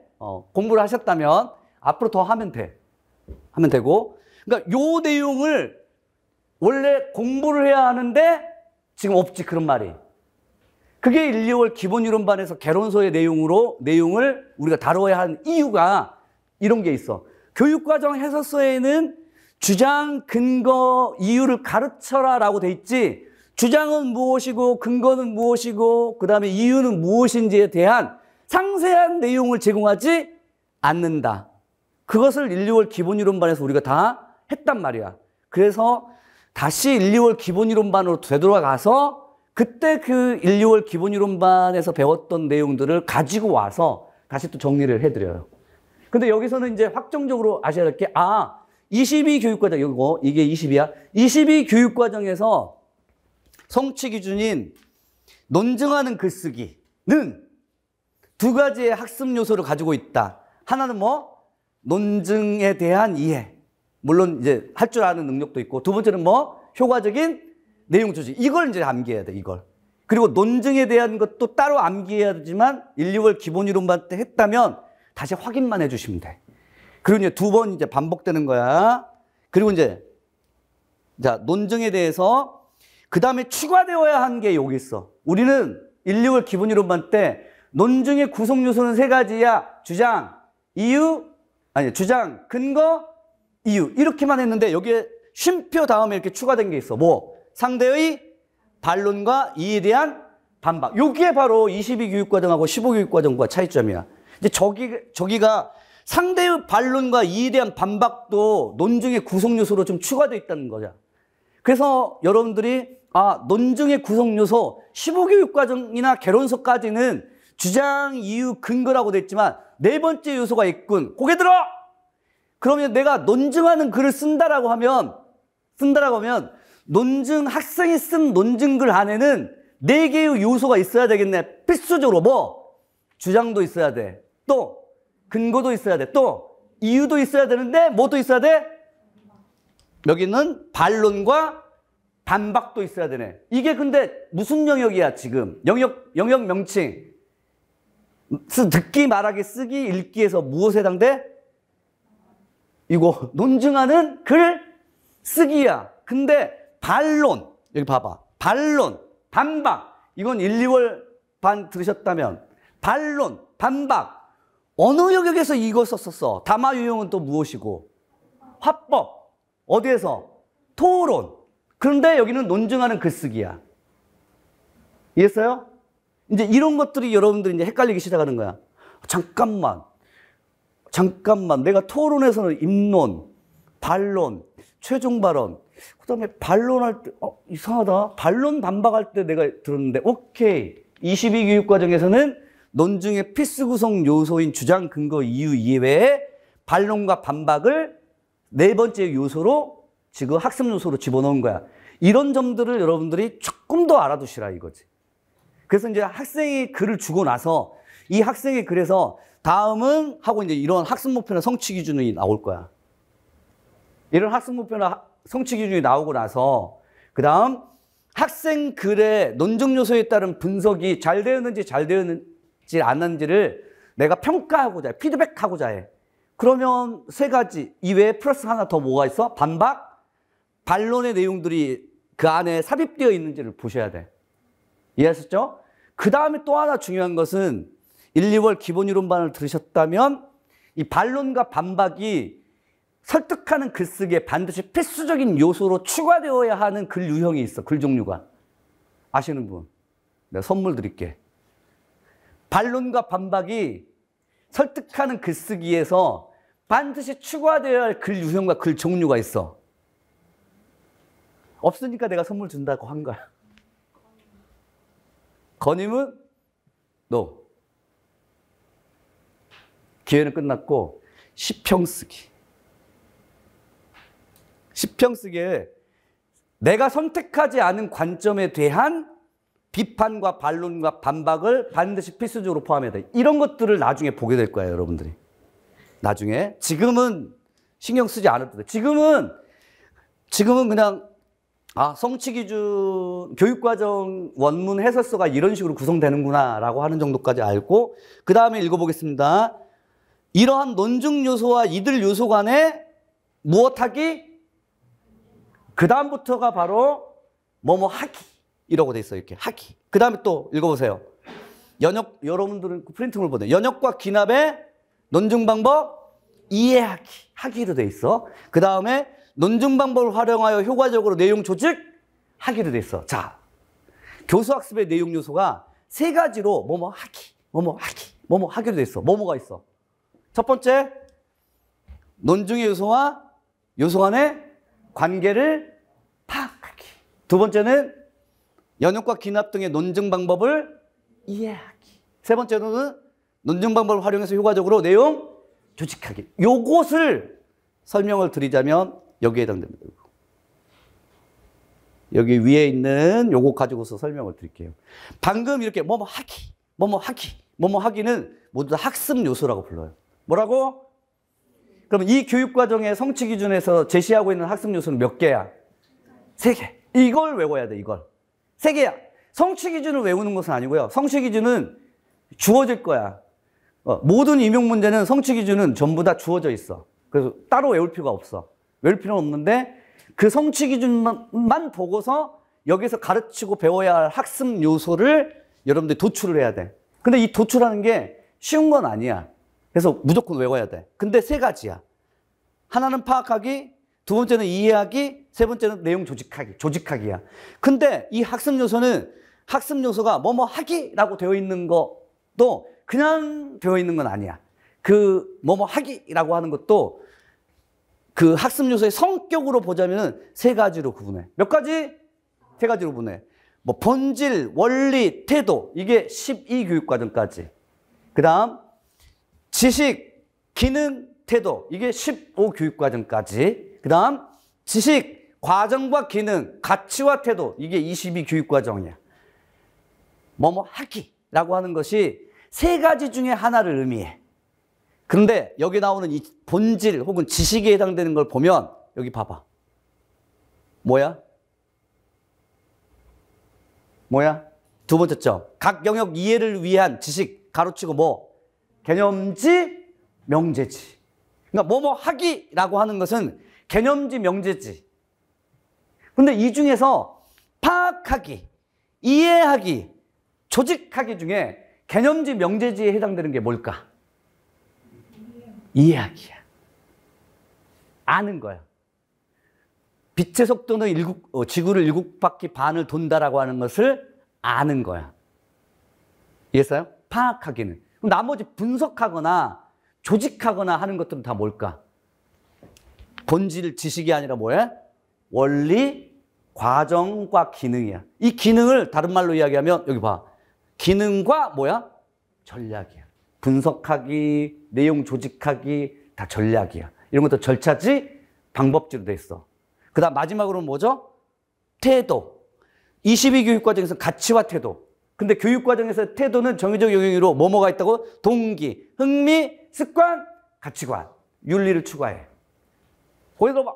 [SPEAKER 1] 공부를 하셨다면 앞으로 더 하면 돼. 하면 되고. 그러니까 요 내용을 원래 공부를 해야 하는데 지금 없지, 그런 말이. 그게 1, 2월 기본이론반에서 개론서의 내용을 우리가 다뤄야 하는 이유가 이런 게 있어. 교육과정 해설서에는 주장, 근거, 이유를 가르쳐라 라고 돼 있지, 주장은 무엇이고 근거는 무엇이고 그 다음에 이유는 무엇인지에 대한 상세한 내용을 제공하지 않는다. 그것을 1, 2월 기본이론반에서 우리가 다 했단 말이야. 그래서 다시 1, 2월 기본이론반으로 되돌아가서 그때 그 1, 2월 기본이론반에서 배웠던 내용들을 가지고 와서 다시 또 정리를 해드려요. 근데 여기서는 이제 확정적으로 아셔야 할 게, 22 교육과정, 이게 20이야. 22 교육과정에서 성취 기준인 논증하는 글쓰기는 두 가지의 학습 요소를 가지고 있다. 하나는 뭐? 논증에 대한 이해. 물론 이제 할 줄 아는 능력도 있고, 두 번째는 뭐? 효과적인 내용 조직. 이걸 이제 암기해야 돼, 이걸. 그리고 논증에 대한 것도 따로 암기해야 되지만 1, 2월 기본이론반 때 했다면 다시 확인만 해주시면 돼. 그리고 이제 두 번 이제 반복되는 거야. 그리고 이제, 자, 논증에 대해서 그 다음에 추가되어야 한 게 여기 있어. 우리는 1, 2월 기본이론반 때 논증의 구성 요소는 세 가지야. 주장, 이유, 주장, 근거, 이유. 이렇게만 했는데 여기에 쉼표 다음에 이렇게 추가된 게 있어. 뭐? 상대의 반론과 이에 대한 반박. 여기에 바로 22 교육과정하고 15 교육과정과 차이점이야. 이제 저기가 상대의 반론과 이에 대한 반박도 논증의 구성 요소로 좀 추가되어 있다는 거죠. 그래서 여러분들이 논증의 구성 요소 15 교육과정이나 개론서까지는 주장, 이유, 근거라고 돼 있지만 네 번째 요소가 있군. 고개 들어! 그러면 내가 논증하는 글을 쓴다라고 하면 학생이 쓴 논증글 안에는 네 개의 요소가 있어야 되겠네. 필수적으로 뭐? 주장도 있어야 돼. 또 근거도 있어야 돼. 또 이유도 있어야 되는데 뭐도 있어야 돼? 여기는 반론과 반박도 있어야 되네. 이게 근데 무슨 영역이야 지금? 영역 명칭. 듣기, 말하기, 쓰기, 읽기에서 무엇에 해당돼? 이거 논증하는 글 쓰기야. 근데 반론, 여기 봐봐. 반론, 반박. 이건 1, 2월 반 들으셨다면 반론, 반박. 어느 영역에서 이거 썼었어? 담화 유형은 또 무엇이고? 화법. 어디에서? 토론. 그런데 여기는 논증하는 글쓰기야. 이해했어요? 이제 이런 것들이 여러분들이 이제 헷갈리기 시작하는 거야. 잠깐만. 내가 토론에서는 입론, 반론, 최종 발언. 그 다음에 반론할 때, 이상하다. 반론 반박할 때 내가 들었는데, 오케이. 22 교육과정에서는 논증의 필수 구성 요소인 주장, 근거, 이유 이외에 반론과 반박을 네 번째 요소로 지금 학습 요소로 집어넣은 거야. 이런 점들을 여러분들이 조금 더 알아두시라 이거지. 그래서 이제 학생이 글을 주고 나서 이 학생의 글에서 다음은 하고 이제 이런 학습 목표나 성취 기준이 나올 거야. 이런 학습 목표나 성취 기준이 나오고 나서 그 다음 학생 글의 논증 요소에 따른 분석이 잘 되었는지 잘 되었는지 않는지를 내가 평가하고자 해. 피드백하고자 해. 그러면 세 가지 이외에 플러스 하나 더 뭐가 있어? 반박, 반론의 내용들이 그 안에 삽입되어 있는지를 보셔야 돼. 이해하셨죠? 그 다음에 또 하나 중요한 것은 1, 2월 기본이론반을 들으셨다면 이 반론과 반박이 설득하는 글쓰기에 반드시 필수적인 요소로 추가되어야 하는 글 유형이 있어. 글 종류가. 아시는 분? 내가 선물 드릴게. 반론과 반박이 설득하는 글쓰기에서 반드시 추가되어야 할 글 유형과 글 종류가 있어. 없으니까 내가 선물 준다고 한 거야. 건임은 너. 기회는 끝났고 시평 쓰기. 시평 쓰기에 내가 선택하지 않은 관점에 대한 비판과 반론과 반박을 반드시 필수적으로 포함해야 돼. 이런 것들을 나중에 보게 될 거예요, 여러분들이. 나중에. 지금은 신경 쓰지 않아도 돼. 지금은 그냥 성취 기준 교육과정 원문 해설서가 이런 식으로 구성되는구나 라고 하는 정도까지 알고 그 다음에 읽어보겠습니다. 이러한 논증 요소와 이들 요소 간에 무엇하기? 그 다음부터가 바로 하기 이라고 돼 있어요. 이렇게 하기. 그 다음에 또 읽어보세요. 여러분들은 프린팅을 보내. 연역과 기납의 논증 방법 이해하기. 하기로 돼 있어. 그 다음에 논증 방법을 활용하여 효과적으로 내용 조직 하기로 돼 있어. 자, 교수학습의 내용 요소가 세 가지로 하기, 뭐뭐 하기로 돼 있어. 뭐뭐가 있어. 첫 번째, 논증의 요소와 요소 간의 관계를 파악하기. 두 번째는 연역과 기납 등의 논증 방법을 이해하기. 세 번째로는 논증 방법을 활용해서 효과적으로 내용 조직하기. 요것을 설명을 드리자면 여기에 해당됩니다. 여기 위에 있는 요거 가지고서 설명을 드릴게요. 방금 이렇게 뭐뭐 하기, 뭐뭐 하기, 뭐뭐 하기는 모두 다 학습 요소라고 불러요. 뭐라고? 그럼 이 교육과정의 성취 기준에서 제시하고 있는 학습 요소는 몇 개야? 3개. 이걸 외워야 돼, 이걸. 3개야. 성취 기준을 외우는 것은 아니고요. 성취 기준은 주어질 거야. 모든 임용 문제는 성취 기준은 전부 다 주어져 있어. 그래서 따로 외울 필요가 없어. 외울 필요는 없는데 그 성취 기준만 보고서 여기서 가르치고 배워야 할 학습 요소를 여러분들이 도출을 해야 돼. 근데 이 도출하는 게 쉬운 건 아니야. 그래서 무조건 외워야 돼. 근데 3가지야. 하나는 파악하기, 두 번째는 이해하기, 세 번째는 내용 조직하기, 조직하기야. 근데 이 학습 요소는 학습 요소가 뭐뭐 하기라고 되어 있는 것도 그냥 되어 있는 건 아니야. 그 뭐뭐 하기라고 하는 것도 그 학습 요소의 성격으로 보자면 3가지로 구분해. 몇 가지? 3가지로 구분해. 뭐 본질, 원리, 태도, 이게 12교육과정까지. 그 다음 지식, 기능, 태도, 이게 15교육과정까지. 그 다음 지식, 과정과 기능, 가치와 태도, 이게 22교육과정이야. 뭐뭐 하기라고 하는 것이 3가지 중에 하나를 의미해. 그런데 여기 나오는 이 본질 혹은 지식에 해당되는 걸 보면 여기 봐봐. 뭐야? 뭐야? 두 번째 점. 각 영역 이해를 위한 지식, 가로치고 뭐? 개념지, 명제지. 그러니까 뭐뭐 하기라고 하는 것은 개념지, 명제지. 근데 이 중에서 파악하기, 이해하기, 조직하기 중에 개념지, 명제지에 해당되는 게 뭘까? 이해하기야. 아는 거야. 빛의 속도는 지구를 7바퀴 반을 돈다라고 하는 것을 아는 거야. 이해했어요? 파악하기는. 그럼 나머지 분석하거나 조직하거나 하는 것들은 다 뭘까? 본질 지식이 아니라 뭐야? 원리, 과정과 기능이야. 이 기능을 다른 말로 이야기하면 여기 봐. 기능과 뭐야? 전략이야. 분석하기, 내용 조직하기 다 전략이야. 이런 것도 절차지, 방법지로 돼 있어. 그 다음 마지막으로는 뭐죠? 태도. 22교육과정에서 가치와 태도. 근데 교육과정에서 태도는 정의적 영역으로 뭐뭐가 있다고? 동기, 흥미, 습관, 가치관, 윤리를 추가해. 거기서 봐.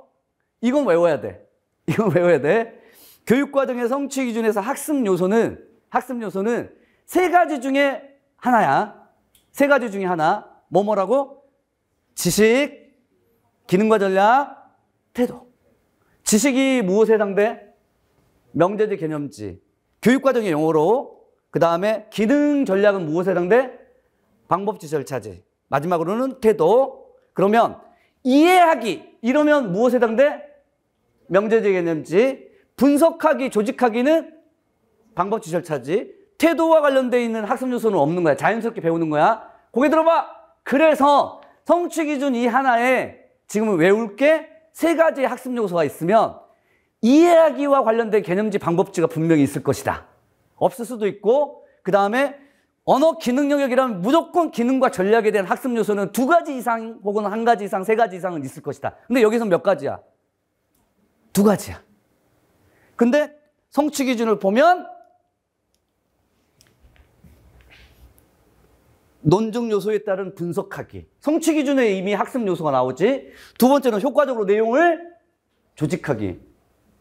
[SPEAKER 1] 이건 외워야 돼. 이건 외워야 돼. 교육과정의 성취 기준에서 학습 요소는 3가지 중에 하나야. 3가지 중에 하나. 뭐뭐라고? 지식, 기능과 전략, 태도. 지식이 무엇에 해당돼? 명제지, 개념지. 교육과정의 용어로. 그 다음에 기능, 전략은 무엇에 해당돼? 방법지, 절차지. 마지막으로는 태도. 그러면 이해하기. 이러면 무엇에 해당돼? 명제지, 개념지. 분석하기, 조직하기는 방법지, 절차지. 태도와 관련되어 있는 학습 요소는 없는 거야. 자연스럽게 배우는 거야. 고개 들어봐. 그래서 성취 기준 이 하나에 지금 외울 게 3가지의 학습 요소가 있으면 이해하기와 관련된 개념지, 방법지가 분명히 있을 것이다. 없을 수도 있고, 그 다음에 언어 기능 영역이라면 무조건 기능과 전략에 대한 학습 요소는 2가지 이상 혹은 1가지 이상, 3가지 이상은 있을 것이다. 근데 여기서 몇 가지야? 2가지야. 근데 성취 기준을 보면 논증 요소에 따른 분석하기. 성취 기준에 이미 학습 요소가 나오지. 두 번째는 효과적으로 내용을 조직하기.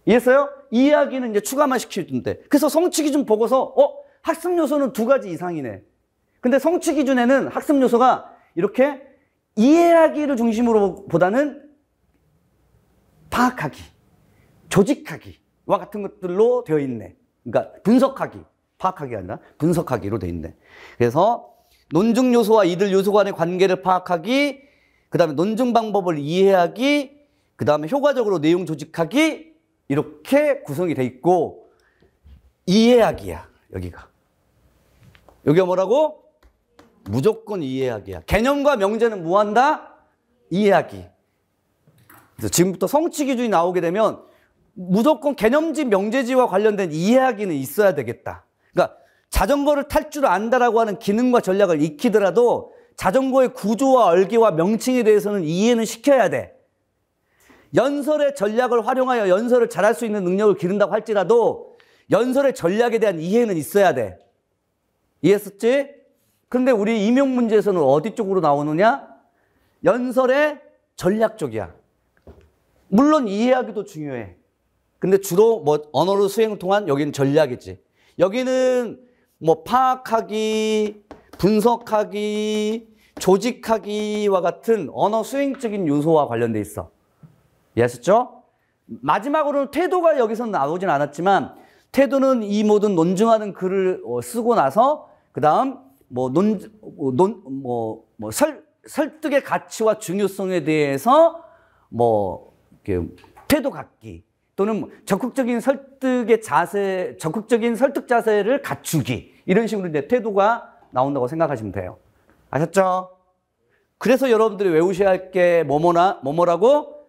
[SPEAKER 1] 이해했어요? 이해하기는 이제 추가만 시켜준대. 그래서 성취 기준 보고서 학습 요소는 2가지 이상이네. 근데 성취 기준에는 학습 요소가 이렇게 이해하기를 중심으로 보다는 파악하기, 조직하기와 같은 것들로 되어 있네. 그러니까 분석하기, 파악하기가 아니라 분석하기로 되어 있네. 그래서 논증 요소와 이들 요소 간의 관계를 파악하기, 그 다음에 논증 방법을 이해하기, 그 다음에 효과적으로 내용 조직하기, 이렇게 구성이 돼 있고, 이해하기야, 여기가. 여기가 뭐라고? 무조건 이해하기야. 개념과 명제는 뭐한다? 이해하기. 그래서 지금부터 성취 기준이 나오게 되면 무조건 개념지, 명제지와 관련된 이해하기는 있어야 되겠다. 그러니까 자전거를 탈 줄 안다라고 하는 기능과 전략을 익히더라도 자전거의 구조와 얼개와 명칭에 대해서는 이해는 시켜야 돼. 연설의 전략을 활용하여 연설을 잘할 수 있는 능력을 기른다고 할지라도 연설의 전략에 대한 이해는 있어야 돼. 이해했었지? 그런데 우리 임용 문제에서는 어디 쪽으로 나오느냐? 연설의 전략 쪽이야. 물론 이해하기도 중요해. 근데 주로 뭐 언어로 수행을 통한 여기는 전략이지. 여기는 뭐 파악하기, 분석하기, 조직하기와 같은 언어 수행적인 요소와 관련돼 있어. 이해하셨죠? 마지막으로는 태도가 여기서는 나오진 않았지만 태도는 이 모든 논증하는 글을 쓰고 나서 그 다음 설득의 가치와 중요성에 대해서 태도 갖기 또는 적극적인 설득의 자세, 적극적인 설득 자세를 갖추기 이런 식으로 이제 태도가 나온다고 생각하시면 돼요. 아셨죠? 그래서 여러분들이 외우셔야 할 게 뭐뭐라고?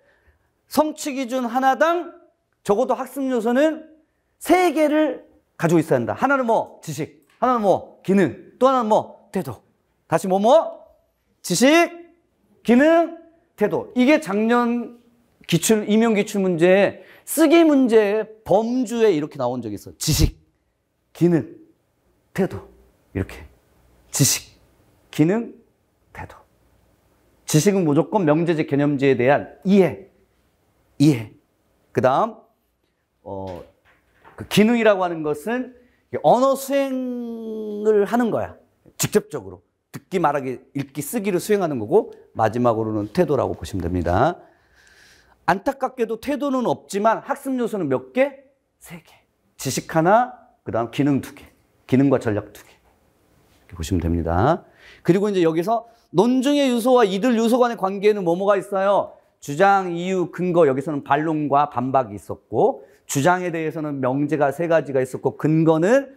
[SPEAKER 1] 성취 기준 하나당 적어도 학습 요소는 3개를 가지고 있어야 한다. 하나는 뭐? 지식. 하나는 뭐? 기능. 또 하나는 뭐? 태도. 다시 지식, 기능, 태도. 이게 작년 임용 기출 문제 쓰기 문제의 범주에 이렇게 나온 적이 있어. 지식, 기능, 태도. 이렇게. 지식, 기능, 태도. 지식은 무조건 명제적 개념지에 대한 이해. 그 다음, 그 기능이라고 하는 것은 언어 수행을 하는 거야. 직접적으로. 듣기, 말하기, 읽기, 쓰기를 수행하는 거고, 마지막으로는 태도라고 보시면 됩니다. 안타깝게도 태도는 없지만 학습 요소는 몇 개? 3개. 지식 하나, 그 다음 기능 2개. 기능과 전략 2개. 이렇게 보시면 됩니다. 그리고 이제 여기서 논증의 요소와 이들 요소 간의 관계에는 뭐가 있어요? 주장, 이유, 근거, 여기서는 반론과 반박이 있었고, 주장에 대해서는 명제가 3가지가 있었고, 근거는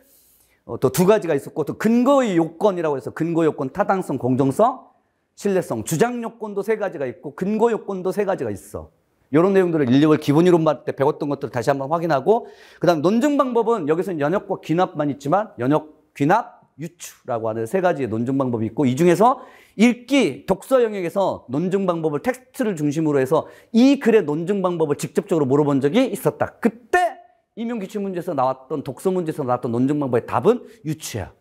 [SPEAKER 1] 또 2가지가 있었고, 또 근거의 요건이라고 해서 근거 요건, 타당성, 공정성, 신뢰성, 주장 요건도 3가지가 있고, 근거 요건도 3가지가 있어. 이런 내용들을 1, 2월 기본 이론 받을 때 배웠던 것들을 다시 한번 확인하고, 그 다음 논증 방법은 여기서는 연역과 귀납만 있지만, 연역, 귀납, 유추라고 하는 3가지의 논증 방법이 있고, 이 중에서 읽기, 독서 영역에서 논증 방법을 텍스트를 중심으로 해서 이 글의 논증 방법을 직접적으로 물어본 적이 있었다. 그때 임용 기출 문제에서 나왔던 독서 문제에서 나왔던 논증 방법의 답은 유추야.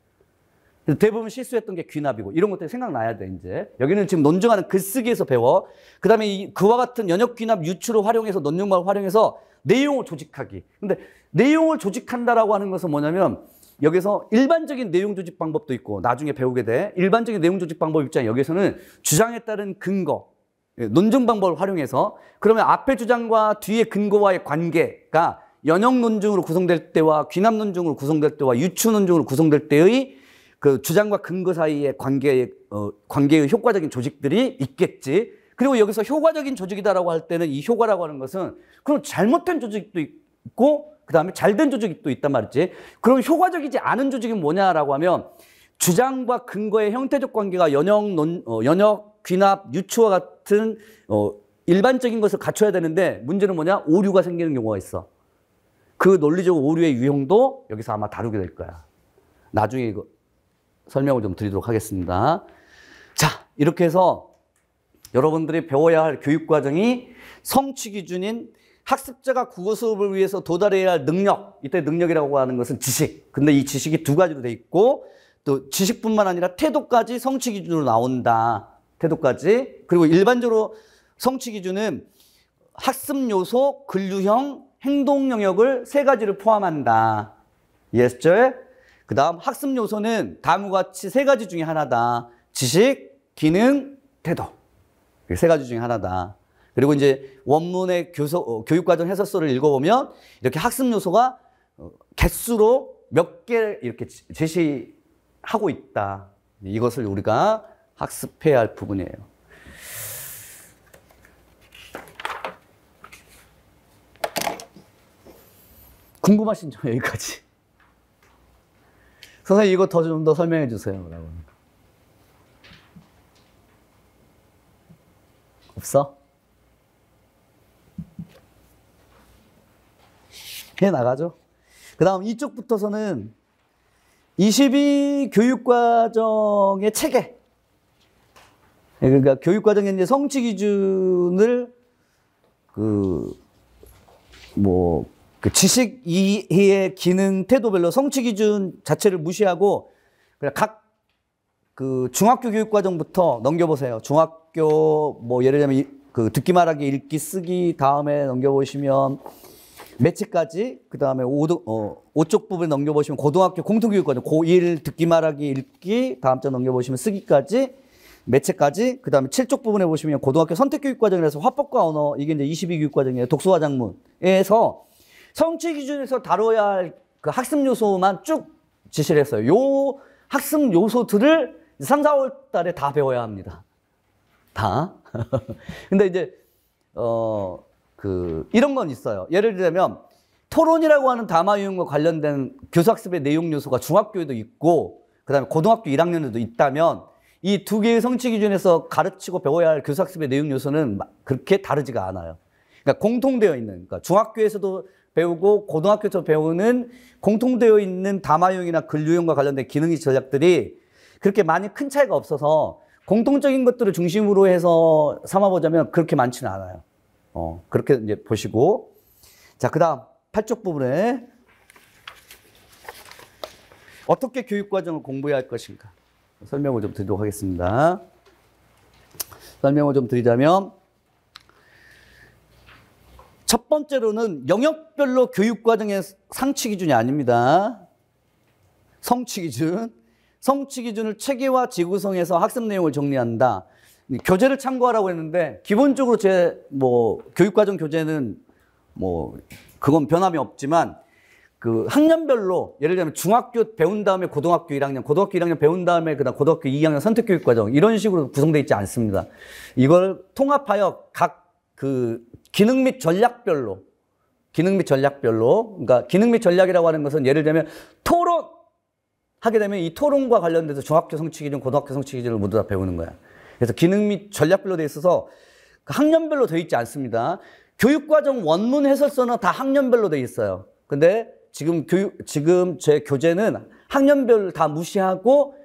[SPEAKER 1] 대부분 실수했던 게 귀납이고 이런 것들이 생각나야 돼. 이제 여기는 지금 논증하는 글쓰기에서 배워. 그 다음에 그와 같은 연역 귀납 유추를 활용해서 논증 방법을 활용해서 내용을 조직하기. 근데 내용을 조직한다라고 하는 것은 뭐냐면 여기서 일반적인 내용 조직 방법도 있고 나중에 배우게 돼. 일반적인 내용 조직 방법 입장에 여기서는 주장에 따른 근거, 논증 방법을 활용해서 그러면 앞의 주장과 뒤의 근거와의 관계가 연역 논증으로 구성될 때와 귀납 논증으로 구성될 때와 유추 논증으로 구성될 때의 그 주장과 근거 사이의 관계의 효과적인 조직들이 있겠지. 그리고 여기서 효과적인 조직이다라고 할 때는 이 효과라고 하는 것은 그럼 잘못된 조직도 있고 그 다음에 잘된 조직이 또 있단 말이지. 그럼 효과적이지 않은 조직이 뭐냐라고 하면 주장과 근거의 형태적 관계가 연역, 귀납, 유추와 같은 일반적인 것을 갖춰야 되는데 문제는 뭐냐? 오류가 생기는 경우가 있어. 그 논리적 오류의 유형도 여기서 아마 다루게 될 거야. 나중에 이거 설명을 좀 드리도록 하겠습니다. 자, 이렇게 해서 여러분들이 배워야 할 교육과정이 성취 기준인 학습자가 국어 수업을 위해서 도달해야 할 능력, 이때 능력이라고 하는 것은 지식. 근데 이 지식이 2가지로 돼 있고 또 지식뿐만 아니라 태도까지 성취 기준으로 나온다. 태도까지. 그리고 일반적으로 성취 기준은 학습 요소, 근류형, 행동 영역을 3가지를 포함한다. 이해했죠? 그 다음 학습 요소는 다음과 같이 3가지 중에 하나다. 지식, 기능, 태도. 3가지 중에 하나다. 그리고 이제 원문의 교육과정 해설서를 읽어보면 이렇게 학습 요소가 개수로 몇 개 이렇게 제시하고 있다. 이것을 우리가 학습해야 할 부분이에요. 궁금하신 점 여기까지. 선생님 이거 좀 더 설명해 주세요. 없어? 해 나가죠. 그 다음 이쪽부터서는 22 교육과정의 체계. 그러니까 교육과정의 이제 성취 기준을 그 지식 이해 기능 태도별로 성취 기준 자체를 무시하고 그냥 각 그 중학교 교육과정부터 넘겨보세요. 중학교 예를 들면 그 듣기 말하기 읽기 쓰기 다음에 넘겨보시면 매체까지 그 다음에 5쪽 부분 넘겨보시면 고등학교 공통교육과정 고1 듣기 말하기 읽기 다음 장 넘겨보시면 쓰기까지 매체까지 그 다음에 7쪽 부분에 보시면 고등학교 선택교육과정이라서 화법과 언어 이게 이제 22교육과정이에요. 독서와 작문에서 성취 기준에서 다뤄야 할 그 학습 요소만 쭉 지시를 했어요. 요 학습 요소들을 3, 4월 달에 다 배워야 합니다. 다. 근데 이제 이런 건 있어요. 예를 들면 토론이라고 하는 담화 유형과 관련된 교사학습의 내용 요소가 중학교에도 있고 그다음에 고등학교 1학년에도 있다면 이 두 개의 성취 기준에서 가르치고 배워야 할 교사학습의 내용 요소는 그렇게 다르지가 않아요. 그러니까 공통되어 있는, 그러니까 중학교에서도 배우고 고등학교에서 배우는 공통되어 있는 담화 유형이나 글 유형과 관련된 기능의 전략들이 그렇게 많이 큰 차이가 없어서 공통적인 것들을 중심으로 해서 삼아보자면 그렇게 많지는 않아요. 그렇게 이제 보시고. 자, 그 다음 8쪽 부분에 어떻게 교육과정을 공부해야 할 것인가 설명을 좀 드리도록 하겠습니다. 설명을 좀 드리자면 첫 번째로는 영역별로 교육과정의 상치 기준이 아닙니다. 성취 기준. 성취 기준을 체계화 재구성해서 학습 내용을 정리한다. 교재를 참고하라고 했는데 기본적으로 교육과정 교재는 그건 변함이 없지만 그 학년별로 예를 들면 중학교 배운 다음에 고등학교 1학년, 고등학교 1학년 배운 다음에 그다음 고등학교 2학년 선택교육과정 이런 식으로 구성되어 있지 않습니다. 이걸 통합하여 각 그 기능 및 전략별로 그러니까 기능 및 전략이라고 하는 것은 예를 들면 토론 하게 되면 이 토론과 관련돼서 중학교 성취 기준, 고등학교 성취 기준을 모두 다 배우는 거야. 그래서 기능 및 전략별로 되어 있어서 학년별로 되어 있지 않습니다. 교육과정 원문 해설서는 다 학년별로 되어 있어요. 근데 지금 제 교재는 학년별 다 무시하고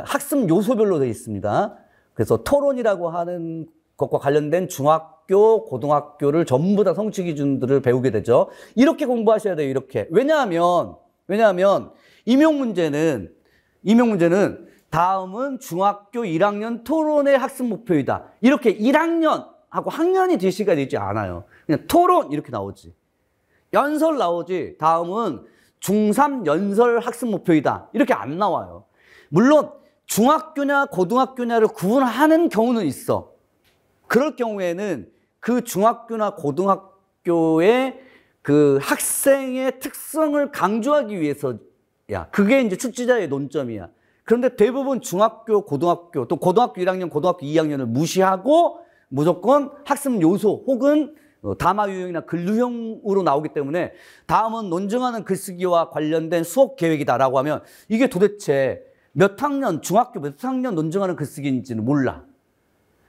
[SPEAKER 1] 학습 요소별로 되어 있습니다. 그래서 토론이라고 하는 것과 관련된 중학교, 고등학교를 전부 다 성취 기준들을 배우게 되죠. 이렇게 공부하셔야 돼요. 이렇게. 왜냐하면 임용 문제는 다음은 중학교 1학년 토론의 학습 목표이다. 이렇게 1학년하고 학년이 제시가 되지 않아요. 그냥 토론 이렇게 나오지. 연설 나오지. 다음은 중3 연설 학습 목표이다. 이렇게 안 나와요. 물론 중학교냐 고등학교냐를 구분하는 경우는 있어. 그럴 경우에는 그 중학교나 고등학교의 그 학생의 특성을 강조하기 위해서 그게 이제 출제자의 논점이야. 그런데 대부분 중학교, 고등학교, 또 고등학교 1학년, 고등학교 2학년을 무시하고 무조건 학습 요소 혹은 담화 유형이나 글 유형으로 나오기 때문에 다음은 논증하는 글쓰기와 관련된 수업 계획이다라고 하면 이게 도대체 몇 학년, 중학교 몇 학년 논증하는 글쓰기인지는 몰라.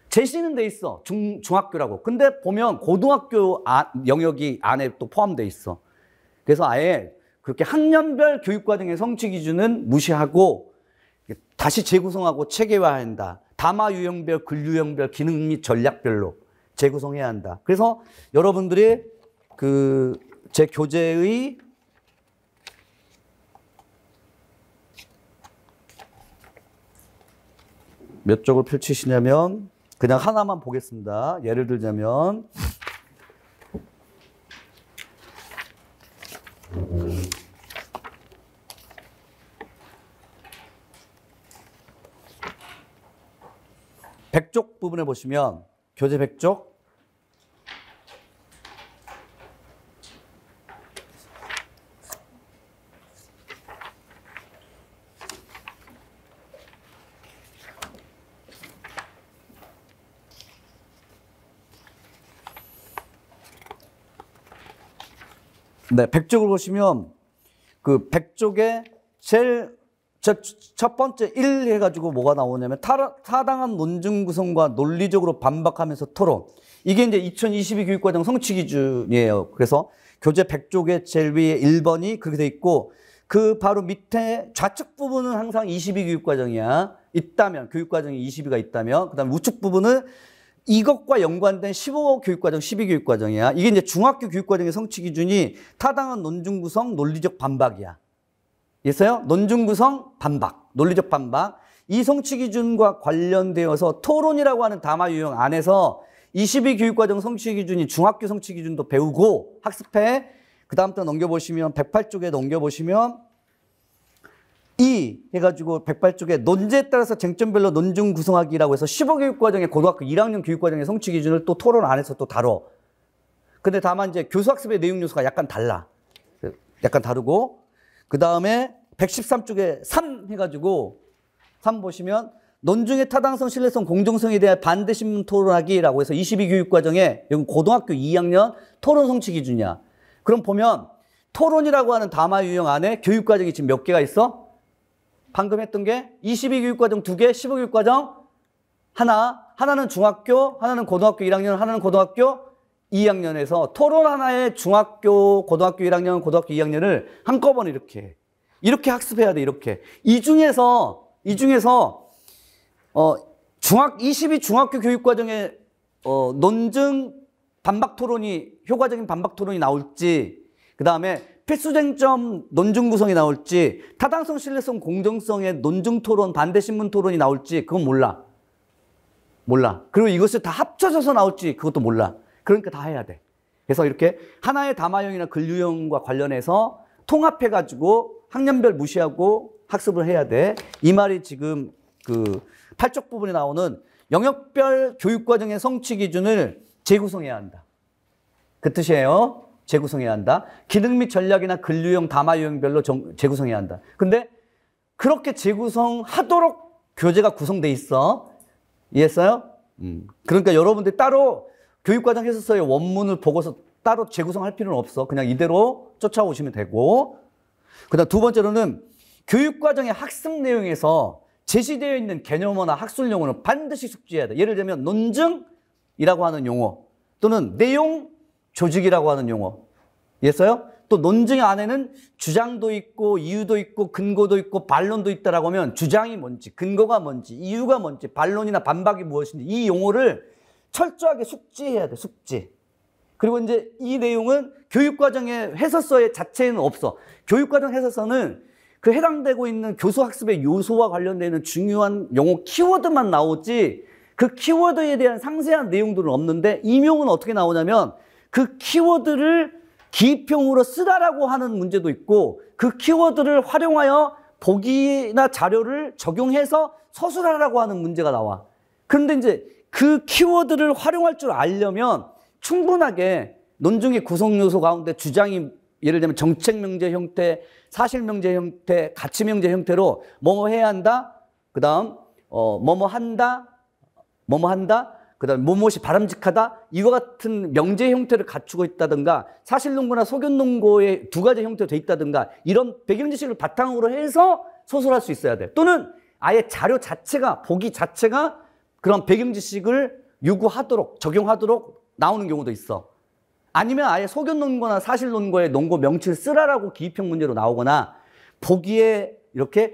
[SPEAKER 1] 제시는 돼 있어. 중학교라고. 근데 보면 고등학교 영역이 안에 또 포함되어 있어. 그래서 아예 그렇게 학년별 교육과정의 성취 기준은 무시하고 다시 재구성하고 체계화한다. 담화 유형별, 글 유형별, 기능 및 전략별로 재구성해야 한다. 그래서 여러분들이 제 교재의 몇 쪽을 펼치시냐면 그냥 하나만 보겠습니다. 예를 들자면 백쪽 부분에 보시면 교재 100쪽 네, 100쪽을 보시면 그 100쪽에 제일 첫 번째 1 해가지고 뭐가 나오냐면 타당한 논증 구성과 논리적으로 반박하면서 토론. 이게 이제 2022 교육과정 성취 기준이에요. 그래서 교재 100쪽에 제일 위에 1번이 그렇게 돼 있고 그 바로 밑에 좌측 부분은 항상 22 교육과정이야. 있다면 교육과정이 22가 있다면 그다음에 우측 부분은 이것과 연관된 15 교육과정, 12 교육과정이야. 이게 이제 중학교 교육과정의 성취 기준이 타당한 논증 구성, 논리적 반박이야. 있어요? 논증 구성, 반박, 논리적 반박. 이 성취 기준과 관련되어서 토론이라고 하는 담화 유형 안에서 22 교육과정 성취 기준이 중학교 성취 기준도 배우고 학습해. 그 다음부터 넘겨보시면 108쪽에 넘겨보시면 이 해가지고 108쪽에 논제에 따라서 쟁점별로 논증 구성하기라고 해서 15교육과정의 고등학교 1학년 교육과정의 성취 기준을 또 토론 안에서 또 다뤄. 근데 다만 이제 교수학습의 내용 요소가 약간 달라. 약간 다르고. 그 다음에 113쪽에 3 해가지고 3 보시면 논증의 타당성, 신뢰성, 공정성에 대한 반대 신문 토론하기라고 해서 22교육과정에 여기 고등학교 2학년 토론 성취 기준이야. 그럼 보면 토론이라고 하는 담화 유형 안에 교육과정이 지금 몇 개가 있어? 방금 했던 게 22교육과정 2개, 15교육과정 하나, 하나는 중학교, 하나는 고등학교 1학년, 하나는 고등학교 2학년에서 토론 하나에 중학교, 고등학교 1학년, 고등학교 2학년을 한꺼번에 이렇게 학습해야 돼, 이렇게. 이 중에서 22 중학교 교육과정에 논증 반박 토론이, 효과적인 반박 토론이 나올지, 그 다음에 필수쟁점 논증 구성이 나올지, 타당성, 신뢰성, 공정성의 논증 토론, 반대 신문 토론이 나올지, 그건 몰라. 그리고 이것을 다 합쳐져서 나올지, 그것도 몰라. 그러니까 다 해야 돼. 그래서 이렇게 하나의 담화형이나 글유형과 관련해서 통합해가지고 학년별 무시하고 학습을 해야 돼. 이 말이 지금 그 8쪽 부분에 나오는 영역별 교육과정의 성취 기준을 재구성해야 한다. 그 뜻이에요. 재구성해야 한다. 기능 및 전략이나 글유형, 담화 유형별로 재구성해야 한다. 근데 그렇게 재구성하도록 교재가 구성돼 있어. 이해했어요? 그러니까 여러분들 따로 교육과정 해설서의 원문을 보고서 따로 재구성할 필요는 없어. 그냥 이대로 쫓아오시면 되고. 그다음 두 번째로는 교육과정의 학습 내용에서 제시되어 있는 개념어나 학술 용어는 반드시 숙지해야 돼. 예를 들면 논증이라고 하는 용어 또는 내용 조직이라고 하는 용어. 이해했어요? 또 논증 안에는 주장도 있고 이유도 있고 근거도 있고 반론도 있다라고 하면 주장이 뭔지, 근거가 뭔지, 이유가 뭔지, 반론이나 반박이 무엇인지 이 용어를 철저하게 숙지해야 돼. 숙지. 그리고 이제 이 내용은 교육과정의 해설서의 자체에는 없어. 교육과정 해설서는 그 해당되고 있는 교수학습의 요소와 관련되는 중요한 용어 키워드만 나오지 그 키워드에 대한 상세한 내용들은 없는데 임용은 어떻게 나오냐면 그 키워드를 기입형으로 쓰라라고 하는 문제도 있고 그 키워드를 활용하여 보기나 자료를 적용해서 서술하라고 하는 문제가 나와. 그런데 이제 그 키워드를 활용할 줄 알려면 충분하게 논증의 구성 요소 가운데 주장이 예를 들면 정책명제 형태, 사실명제 형태, 가치명제 형태로 뭐뭐 해야 한다. 그 다음 뭐뭐 한다. 그 다음 뭐뭐이 바람직하다. 이와 같은 명제 형태를 갖추고 있다든가 사실논거나 소견논거의 두 가지 형태로 돼 있다든가 이런 배경지식을 바탕으로 해서 소설할 수 있어야 돼. 또는 아예 자료 자체가 보기 자체가 그런 배경지식을 요구하도록 적용하도록 나오는 경우도 있어. 아니면 아예 소견논거나 사실논거의 논거 명치를 쓰라라고 기입형 문제로 나오거나 보기에 이렇게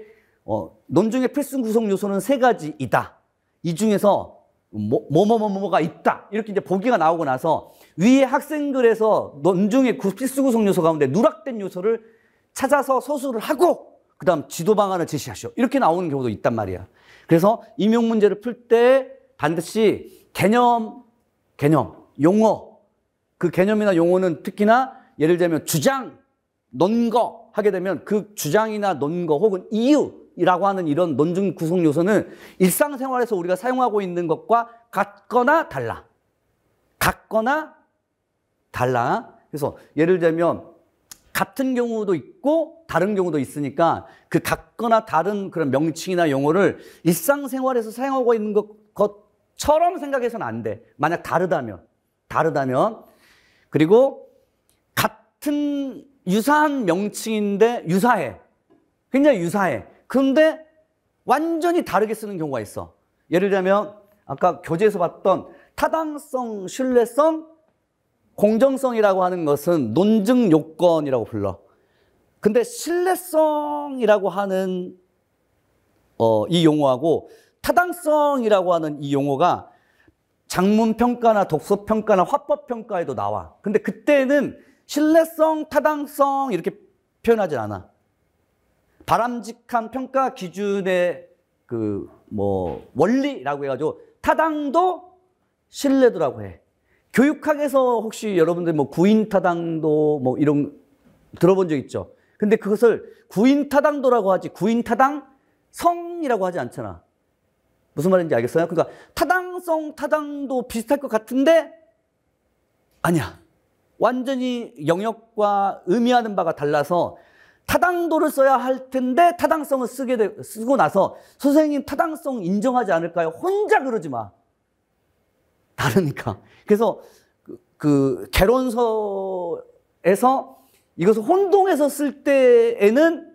[SPEAKER 1] 논증의 필수 구성 요소는 3가지이다. 이 중에서 뭐가 있다. 이렇게 이제 보기가 나오고 나서 위에 학생글에서 논증의 필수 구성 요소 가운데 누락된 요소를 찾아서 서술을 하고 그 다음 지도 방안을 제시하시오. 이렇게 나오는 경우도 있단 말이야. 그래서 임용 문제를 풀 때 반드시 개념, 용어, 그 개념이나 용어는 특히나 예를 들면 주장, 논거 하게 되면 그 주장이나 논거 혹은 이유라고 하는 이런 논증 구성 요소는 일상생활에서 우리가 사용하고 있는 것과 같거나 달라. 그래서 예를 들면 같은 경우도 있고 다른 경우도 있으니까 그 같거나 다른 그런 명칭이나 용어를 일상생활에서 사용하고 있는 것처럼 생각해서는 안 돼. 만약 다르다면. 그리고 같은 유사한 명칭인데 굉장히 유사해. 그런데 완전히 다르게 쓰는 경우가 있어. 예를 들면 아까 교재에서 봤던 타당성, 신뢰성, 공정성이라고 하는 것은 논증 요건이라고 불러. 근데 신뢰성이라고 하는 이 용어하고 타당성이라고 하는 이 용어가 작문평가나 독서평가나 화법평가에도 나와. 근데 그때는 신뢰성, 타당성 이렇게 표현하지 않아. 바람직한 평가 기준의 원리라고 해가지고 타당도 신뢰도라고 해. 교육학에서 혹시 여러분들 구인 타당도 이런 들어본 적 있죠? 근데 그것을 구인 타당도라고 하지 구인 타당성이라고 하지 않잖아. 무슨 말인지 알겠어요? 그러니까 타당성, 타당도 비슷할 것 같은데 아니야. 완전히 영역과 의미하는 바가 달라서 타당도를 써야 할 텐데 타당성을 쓰고 나서 선생님 타당성 인정하지 않을까요? 혼자 그러지 마. 다르니까. 그래서 그 개론서에서 이것을 혼동해서 쓸 때에는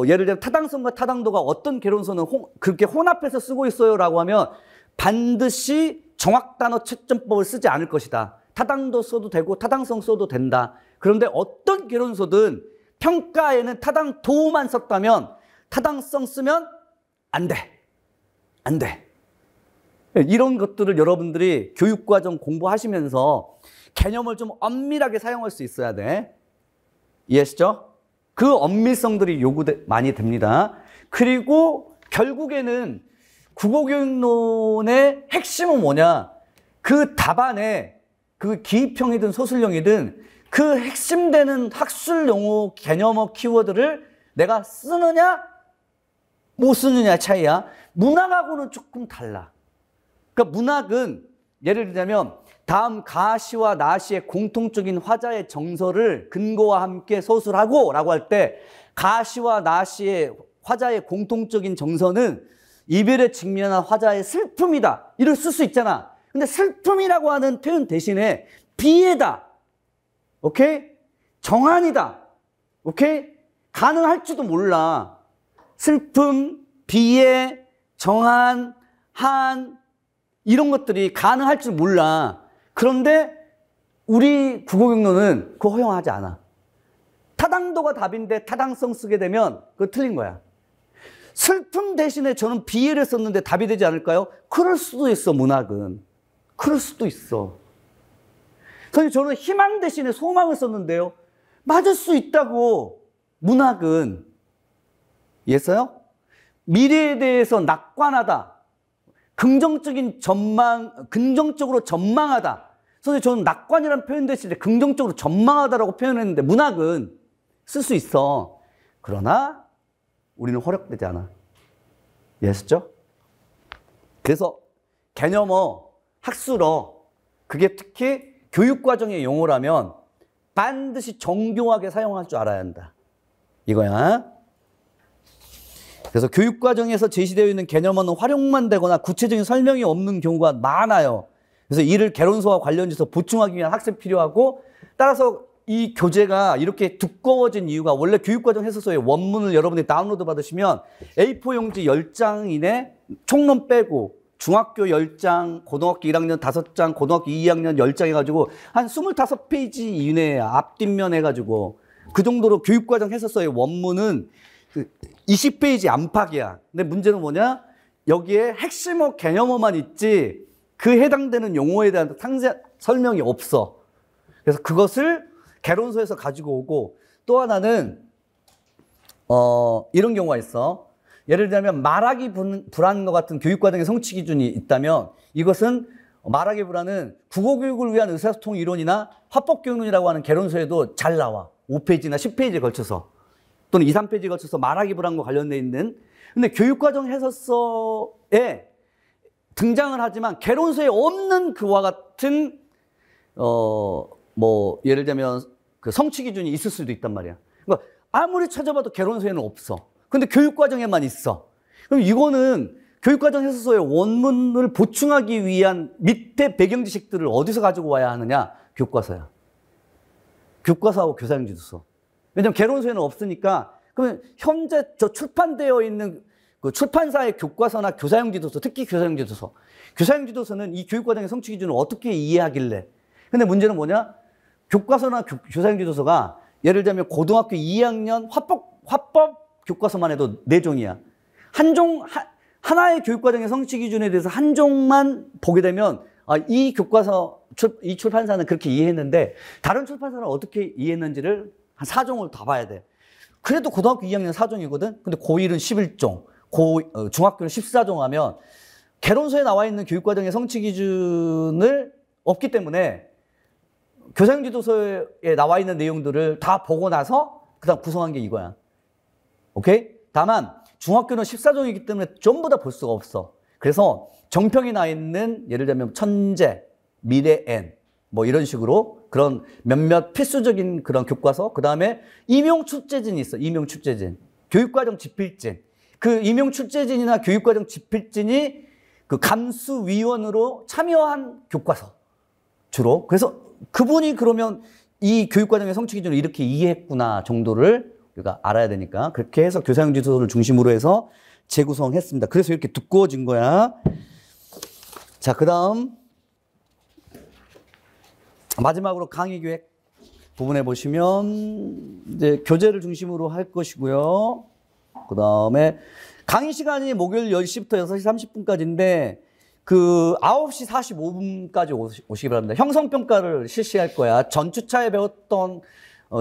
[SPEAKER 1] 예를 들면 타당성과 타당도가 어떤 개론서는 그렇게 혼합해서 쓰고 있어요라고 하면 반드시 정확단어 채점법을 쓰지 않을 것이다. 타당도 써도 되고 타당성 써도 된다. 그런데 어떤 개론서든 평가에는 타당도만 썼다면 타당성 쓰면 안 돼. 안 돼. 이런 것들을 여러분들이 교육과정 공부하시면서 개념을 좀 엄밀하게 사용할 수 있어야 돼. 이해하시죠? 그 엄밀성들이 많이 됩니다. 그리고 결국에는 국어교육론의 핵심은 뭐냐? 그 답안에 그 기입형이든 소술형이든 그 핵심되는 학술 용어, 개념어, 키워드를 내가 쓰느냐 못 쓰느냐 차이야. 문학하고는 조금 달라. 그러니까 문학은 예를 들자면 다음 가시와 나시의 공통적인 화자의 정서를 근거와 함께 소술하고 라고 할 때 가시와 나시의 화자의 공통적인 정서는 이별에 직면한 화자의 슬픔이다. 이를 쓸 수 있잖아. 근데 슬픔이라고 하는 표현 대신에 비애다. 오케이? 정한이다. 오케이? 가능할지도 몰라. 슬픔, 비애, 정한, 한 이런 것들이 가능할 줄 몰라. 그런데 우리 국어교육론은 그거 허용하지 않아. 타당도가 답인데 타당성 쓰게 되면 그거 틀린 거야. 슬픔 대신에 저는 비애를 썼는데 답이 되지 않을까요? 그럴 수도 있어, 문학은. 그럴 수도 있어. 선생님, 저는 희망 대신에 소망을 썼는데요. 맞을 수 있다고, 문학은. 이해했어요? 미래에 대해서 낙관하다. 긍정적으로 전망하다. 선생님, 저는 낙관이라는 표현 대신에 긍정적으로 전망하다라고 표현했는데 문학은 쓸 수 있어. 그러나 우리는 허락되지 않아. 이해하셨죠? 그래서 개념어, 학술어, 그게 특히 교육과정의 용어라면 반드시 정교하게 사용할 줄 알아야 한다. 이거야. 그래서 교육과정에서 제시되어 있는 개념어는 활용만 되거나 구체적인 설명이 없는 경우가 많아요. 그래서 이를 개론서와 관련해서 보충하기 위한 학습이 필요하고, 따라서 이 교재가 이렇게 두꺼워진 이유가 원래 교육과정 해설서의 원문을 여러분이 다운로드 받으시면 A4 용지 10장 이내 총론 빼고 중학교 10장, 고등학교 1학년 5장, 고등학교 2학년 10장 해가지고 한 25페이지 이내에 앞뒷면 해가지고 그 정도로 교육과정 해설서의 원문은 20페이지 안팎이야. 근데 문제는 뭐냐? 여기에 핵심어 개념어만 있지 그 해당되는 용어에 대한 상세 설명이 없어. 그래서 그것을 개론서에서 가지고 오고, 또 하나는 이런 경우가 있어. 예를 들면 말하기 불안과 같은 교육과정의 성취 기준이 있다면 이것은 말하기 불안은 국어교육을 위한 의사소통 이론이나 화법교육론이라고 하는 개론서에도 잘 나와. 5페이지나 10페이지에 걸쳐서 또는 2, 3페이지에 걸쳐서 말하기 불안과 관련되어 있는. 근데 교육과정 해설서에 등장을 하지만 개론서에 없는 그와 같은 예를 들면 그 성취 기준이 있을 수도 있단 말이야. 그러니까 아무리 찾아봐도 개론서에는 없어. 근데 교육과정에만 있어. 그럼 이거는 교육과정 해설서의 원문을 보충하기 위한 밑에 배경 지식들을 어디서 가지고 와야 하느냐? 교과서야. 교과서하고 교사용지도 써. 왜냐면 개론서에는 없으니까 그러면 현재 저 출판되어 있는 그 출판사의 교과서나 교사용 지도서, 특히 교사용 지도서. 교사용 지도서는 이 교육과정의 성취 기준을 어떻게 이해하길래. 근데 문제는 뭐냐? 교과서나 교사용 지도서가 예를 들면 고등학교 2학년 화법 교과서만 해도 4종이야. 하나의 교육과정의 성취 기준에 대해서 한 종만 보게 되면 아, 이 교과서, 이 출판사는 그렇게 이해했는데 다른 출판사는 어떻게 이해했는지를 한 4종을 다 봐야 돼. 그래도 고등학교 2학년 4종이거든? 근데 고1은 11종, 중학교는 14종 하면 개론서에 나와 있는 교육과정의 성취 기준을 없기 때문에 교사용 지도서에 나와 있는 내용들을 다 보고 나서 그다음 구성한 게 이거야. 오케이? 다만 중학교는 14종이기 때문에 전부 다 볼 수가 없어. 그래서 정평이 나 있는 예를 들면 천재, 미래엔 뭐 이런 식으로 그런 몇몇 필수적인 그런 교과서, 그 다음에 임용출제진이 있어. 임용출제진. 교육과정 집필진. 그 임용출제진이나 교육과정 집필진이 그 감수위원으로 참여한 교과서. 주로. 그래서 그분이 그러면 이 교육과정의 성취 기준을 이렇게 이해했구나 정도를 우리가 알아야 되니까 그렇게 해서 교사용 지도서를 중심으로 해서 재구성했습니다. 그래서 이렇게 두꺼워진 거야. 자, 그 다음 마지막으로 강의 기획 부분에 보시면 이제 교재를 중심으로 할 것이고요. 그 다음에 강의 시간이 목요일 10시부터 6시 30분까지인데 그 9시 45분까지 오시기 바랍니다. 형성평가를 실시할 거야. 전 주차에 배웠던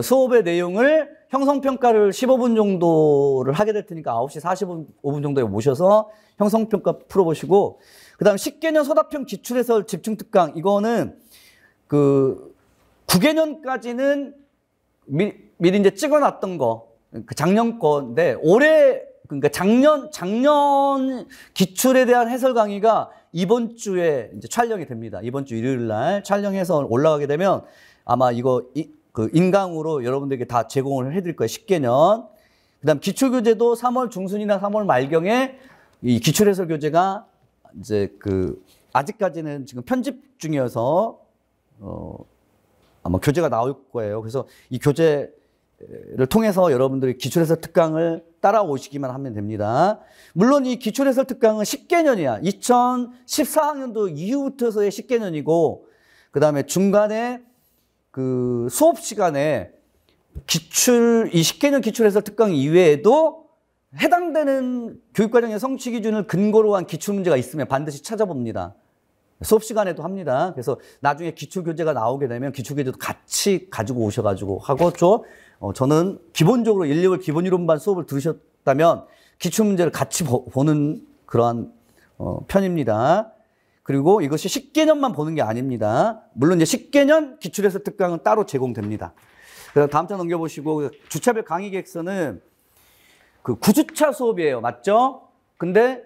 [SPEAKER 1] 수업의 내용을 형성평가를 15분 정도를 하게 될 테니까 9시 45분 정도에 모셔서 형성평가 풀어보시고, 그 다음 10개년 소답형 기출해설 집중특강, 이거는 그 9개년까지는 미리 이제 찍어놨던 거, 그 작년 건데, 올해, 그러니까 작년 기출에 대한 해설 강의가 이번 주에 이제 촬영이 됩니다. 이번 주 일요일 날 촬영해서 올라가게 되면 아마 이거 그 인강으로 여러분들에게 다 제공을 해드릴 거예요. 10개년. 그 다음 기출교재도 3월 중순이나 3월 말경에 이 기출해설 교재가 이제 그 아직까지는 지금 편집 중이어서 아마 교재가 나올 거예요. 그래서 이 교재를 통해서 여러분들이 기출해설 특강을 따라오시기만 하면 됩니다. 물론 이 기출해설 특강은 10개년이야. 2014학년도 이후부터서의 10개년이고, 그 다음에 중간에 그 수업 시간에 이 10개년 기출해설 특강 이외에도 해당되는 교육과정의 성취 기준을 근거로 한 기출문제가 있으면 반드시 찾아봅니다. 수업 시간에도 합니다. 그래서 나중에 기출교재가 나오게 되면 기출교재도 같이 가지고 오셔가지고 하고, 저는 기본적으로 1, 2월 기본이론반 수업을 들으셨다면 기출문제를 같이 보는 그러한 편입니다. 그리고 이것이 10개년만 보는 게 아닙니다. 물론 이제 10개년 기출해설 특강은 따로 제공됩니다. 그래서 다음 차 넘겨보시고, 주차별 강의 계획서는 그 9주차 수업이에요. 맞죠? 근데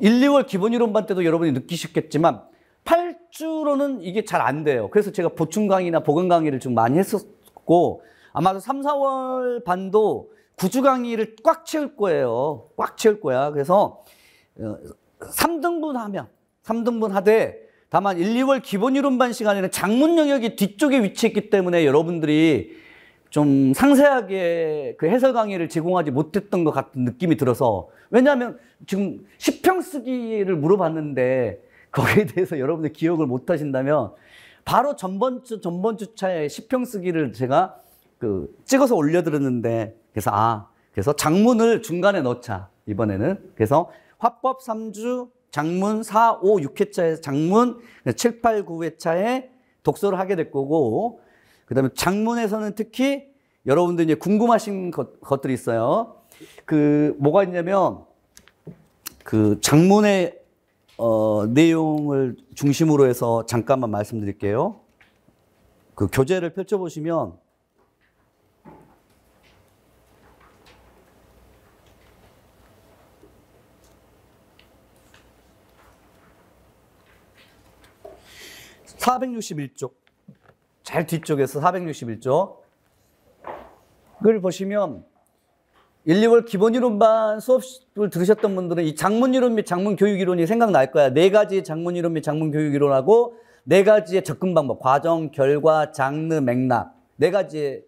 [SPEAKER 1] 1, 2월 기본이론반 때도 여러분이 느끼셨겠지만 8주로는 이게 잘 안 돼요. 그래서 제가 보충 강의나 보강 강의를 좀 많이 했었고, 아마도 3, 4월 반도 9주 강의를 꽉 채울 거예요. 꽉 채울 거야. 그래서 3등분 하되, 다만 1, 2월 기본이론반 시간에는 작문 영역이 뒤쪽에 위치했기 때문에 여러분들이 좀 상세하게 그 해설 강의를 제공하지 못했던 것 같은 느낌이 들어서, 왜냐하면 지금 10평 쓰기를 물어봤는데 거기에 대해서 여러분들 기억을 못 하신다면 바로 전번 주차에 10평 쓰기를 제가 그 찍어서 올려드렸는데, 그래서 장문을 중간에 넣자, 이번에는. 그래서 화법 3주, 장문 4, 5, 6회차에 장문 7, 8, 9회차에 독서를 하게 될 거고, 그 다음에 장문에서는 특히 여러분들 이제 궁금하신 것들이 있어요. 그, 뭐가 있냐면, 그 장문의, 내용을 중심으로 해서 잠깐만 말씀드릴게요. 그 교재를 펼쳐보시면, (461쪽) 제일 뒤쪽에서 461쪽 그걸 보시면 1, 2월 기본이론반 수업을 들으셨던 분들은 이 장문이론 및 장문교육이론이 생각날 거야. 4가지의 장문이론 및 장문교육이론하고 4가지의 접근 방법, 과정, 결과, 장르, 맥락, 4가지의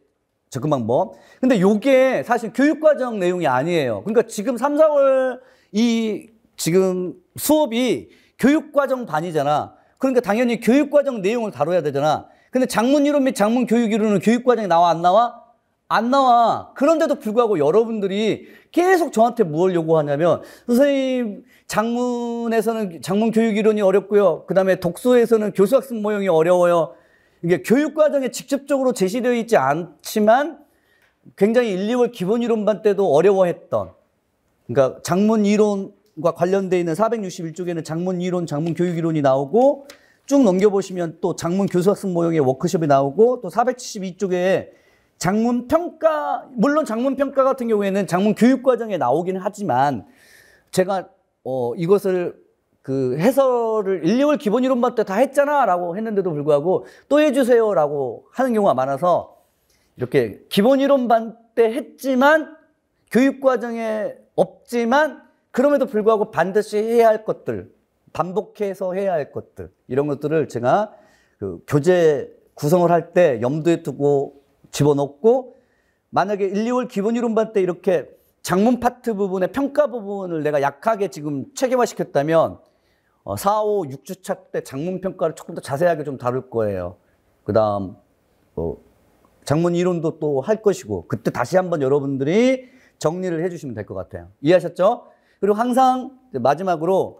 [SPEAKER 1] 접근 방법. 근데 요게 사실 교육과정 내용이 아니에요. 그러니까 지금 3, 4월 이 지금 수업이 교육과정 반이잖아. 그러니까 당연히 교육과정 내용을 다뤄야 되잖아. 근데 장문이론 및 장문교육이론은 교육과정에 나와 안 나와? 안 나와. 그런데도 불구하고 여러분들이 계속 저한테 뭘 요구하냐면 선생님 장문에서는 장문교육이론이 어렵고요. 그 다음에 독서에서는 교수학습 모형이 어려워요. 이게 교육과정에 직접적으로 제시되어 있지 않지만 굉장히 1, 2월 기본이론반 때도 어려워했던, 그러니까 장문이론과 관련되어 있는 461쪽에는 장문이론, 장문교육이론이 나오고 쭉 넘겨보시면 또 장문교수학습 모형의 워크숍이 나오고 또 472쪽에 장문평가, 물론 장문평가 같은 경우에는 장문교육과정에 나오긴 하지만 제가 이것을 그 해설을 1, 2월 기본이론반 때 다 했잖아 라고 했는데도 불구하고 또 해주세요 라고 하는 경우가 많아서 이렇게 기본이론반 때 했지만 교육과정에 없지만 그럼에도 불구하고 반드시 해야 할 것들, 반복해서 해야 할 것들, 이런 것들을 제가 그 교재 구성을 할 때 염두에 두고 집어넣고, 만약에 1, 2월 기본이론반 때 이렇게 장문 파트 부분의 평가 부분을 내가 약하게 지금 체계화시켰다면 4, 5, 6주차 때 장문 평가를 조금 더 자세하게 좀 다룰 거예요. 그 다음 장문 이론도 또 할 것이고, 그때 다시 한번 여러분들이 정리를 해주시면 될 것 같아요. 이해하셨죠? 그리고 항상 마지막으로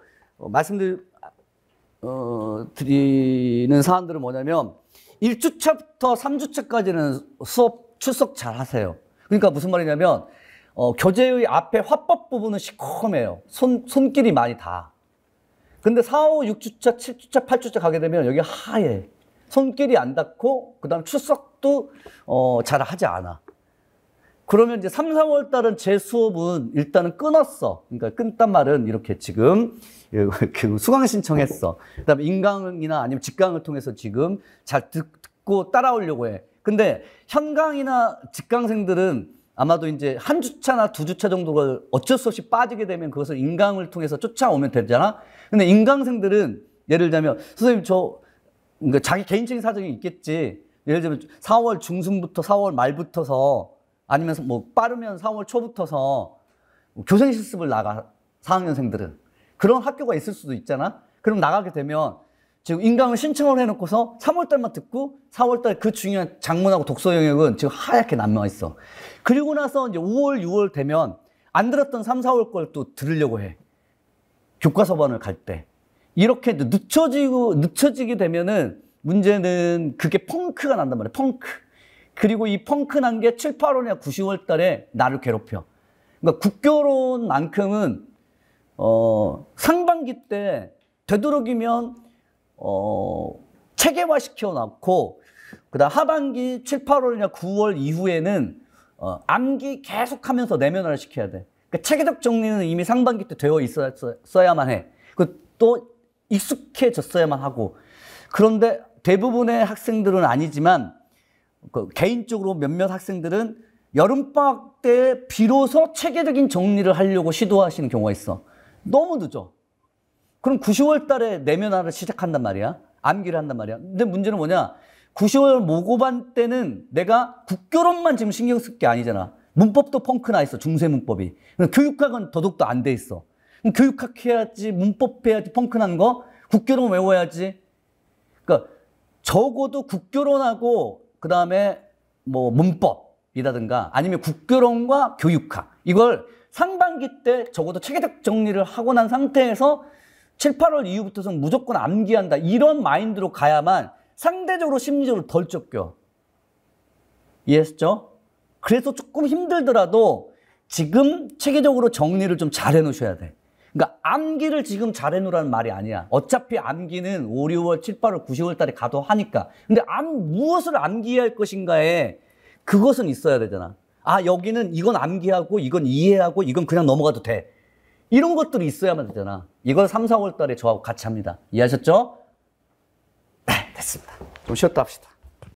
[SPEAKER 1] 드리는 사안들은 뭐냐면 1주차부터 3주차까지는 수업 출석 잘 하세요. 그러니까 무슨 말이냐면 교재의 앞에 화법 부분은 시커매요. 손길이 많이 닿아. 근데 4, 5, 6주차, 7주차, 8주차 가게 되면 여기 하얘. 손길이 안 닿고 그다음 출석도 잘 하지 않아. 그러면 이제 3, 4월 달은 제 수업은 일단은 끊었어. 그러니까 끊단 말은 이렇게 지금 수강 신청했어. 그다음에 인강이나 아니면 직강을 통해서 지금 잘 듣고 따라오려고 해. 근데 현강이나 직강생들은 아마도 이제 한 주차나 두 주차 정도가 어쩔 수 없이 빠지게 되면 그것을 인강을 통해서 쫓아오면 되잖아. 근데 인강생들은 예를 들자면 선생님 그러니까 자기 개인적인 사정이 있겠지. 예를 들면 4월 중순부터 4월 말부터서 아니면 뭐 빠르면 4월 초부터서 교생 실습을 나가, 4학년생들은. 그런 학교가 있을 수도 있잖아. 그럼 나가게 되면 지금 인강을 신청을 해놓고서 3월달만 듣고 4월달 그 중요한 장문하고 독서 영역은 지금 하얗게 남아 있어. 그리고 나서 이제 5월, 6월 되면 안 들었던 3, 4월 걸 또 들으려고 해. 교과서반을 갈 때. 이렇게 늦춰지게 되면은 문제는 그게 펑크가 난단 말이야. 펑크. 그리고 이 펑크 난 게 7, 8월이나 9, 10월 달에 나를 괴롭혀. 그러니까 국교론만큼은 상반기 때 되도록이면 체계화 시켜놨고, 그다음 하반기 7, 8월이나 9월 이후에는 암기 계속하면서 내면화를 시켜야 돼. 그러니까 체계적 정리는 이미 상반기 때 되어 있어야만 해. 또 익숙해졌어야만 하고. 그런데 대부분의 학생들은 아니지만 개인적으로 몇몇 학생들은 여름방학 때 비로소 체계적인 정리를 하려고 시도하시는 경우가 있어. 너무 늦어. 그럼 9, 10월 달에 내면화를 시작한단 말이야. 암기를 한단 말이야. 근데 문제는 뭐냐? 9, 10월 모고반 때는 내가 국교론만 지금 신경 쓸 게 아니잖아. 문법도 펑크나 있어. 중세 문법이. 교육학은 더더욱도 안 돼 있어. 그럼 교육학 해야지, 문법 해야지, 펑크난 거. 국교론 외워야지. 그러니까 적어도 국교론하고 그다음에 뭐 문법이라든가 아니면 국교론과 교육학, 이걸 상반기 때 적어도 체계적 정리를 하고 난 상태에서 7, 8월 이후부터는 무조건 암기한다, 이런 마인드로 가야만 상대적으로 심리적으로 덜 쫓겨. 이해했죠? 그래서 조금 힘들더라도 지금 체계적으로 정리를 좀 잘 해놓으셔야 돼. 그러니까 암기를 지금 잘 해놓으라는 말이 아니야. 어차피 암기는 5, 6월, 7, 8월, 9, 10월 달에 가도 하니까. 근데 무엇을 암기해야 할 것인가에 그것은 있어야 되잖아. 아, 여기는 이건 암기하고 이건 이해하고 이건 그냥 넘어가도 돼. 이런 것들이 있어야만 되잖아. 이걸 3, 4월 달에 저하고 같이 합니다. 이해하셨죠? 네, 됐습니다. 좀 쉬었다 합시다.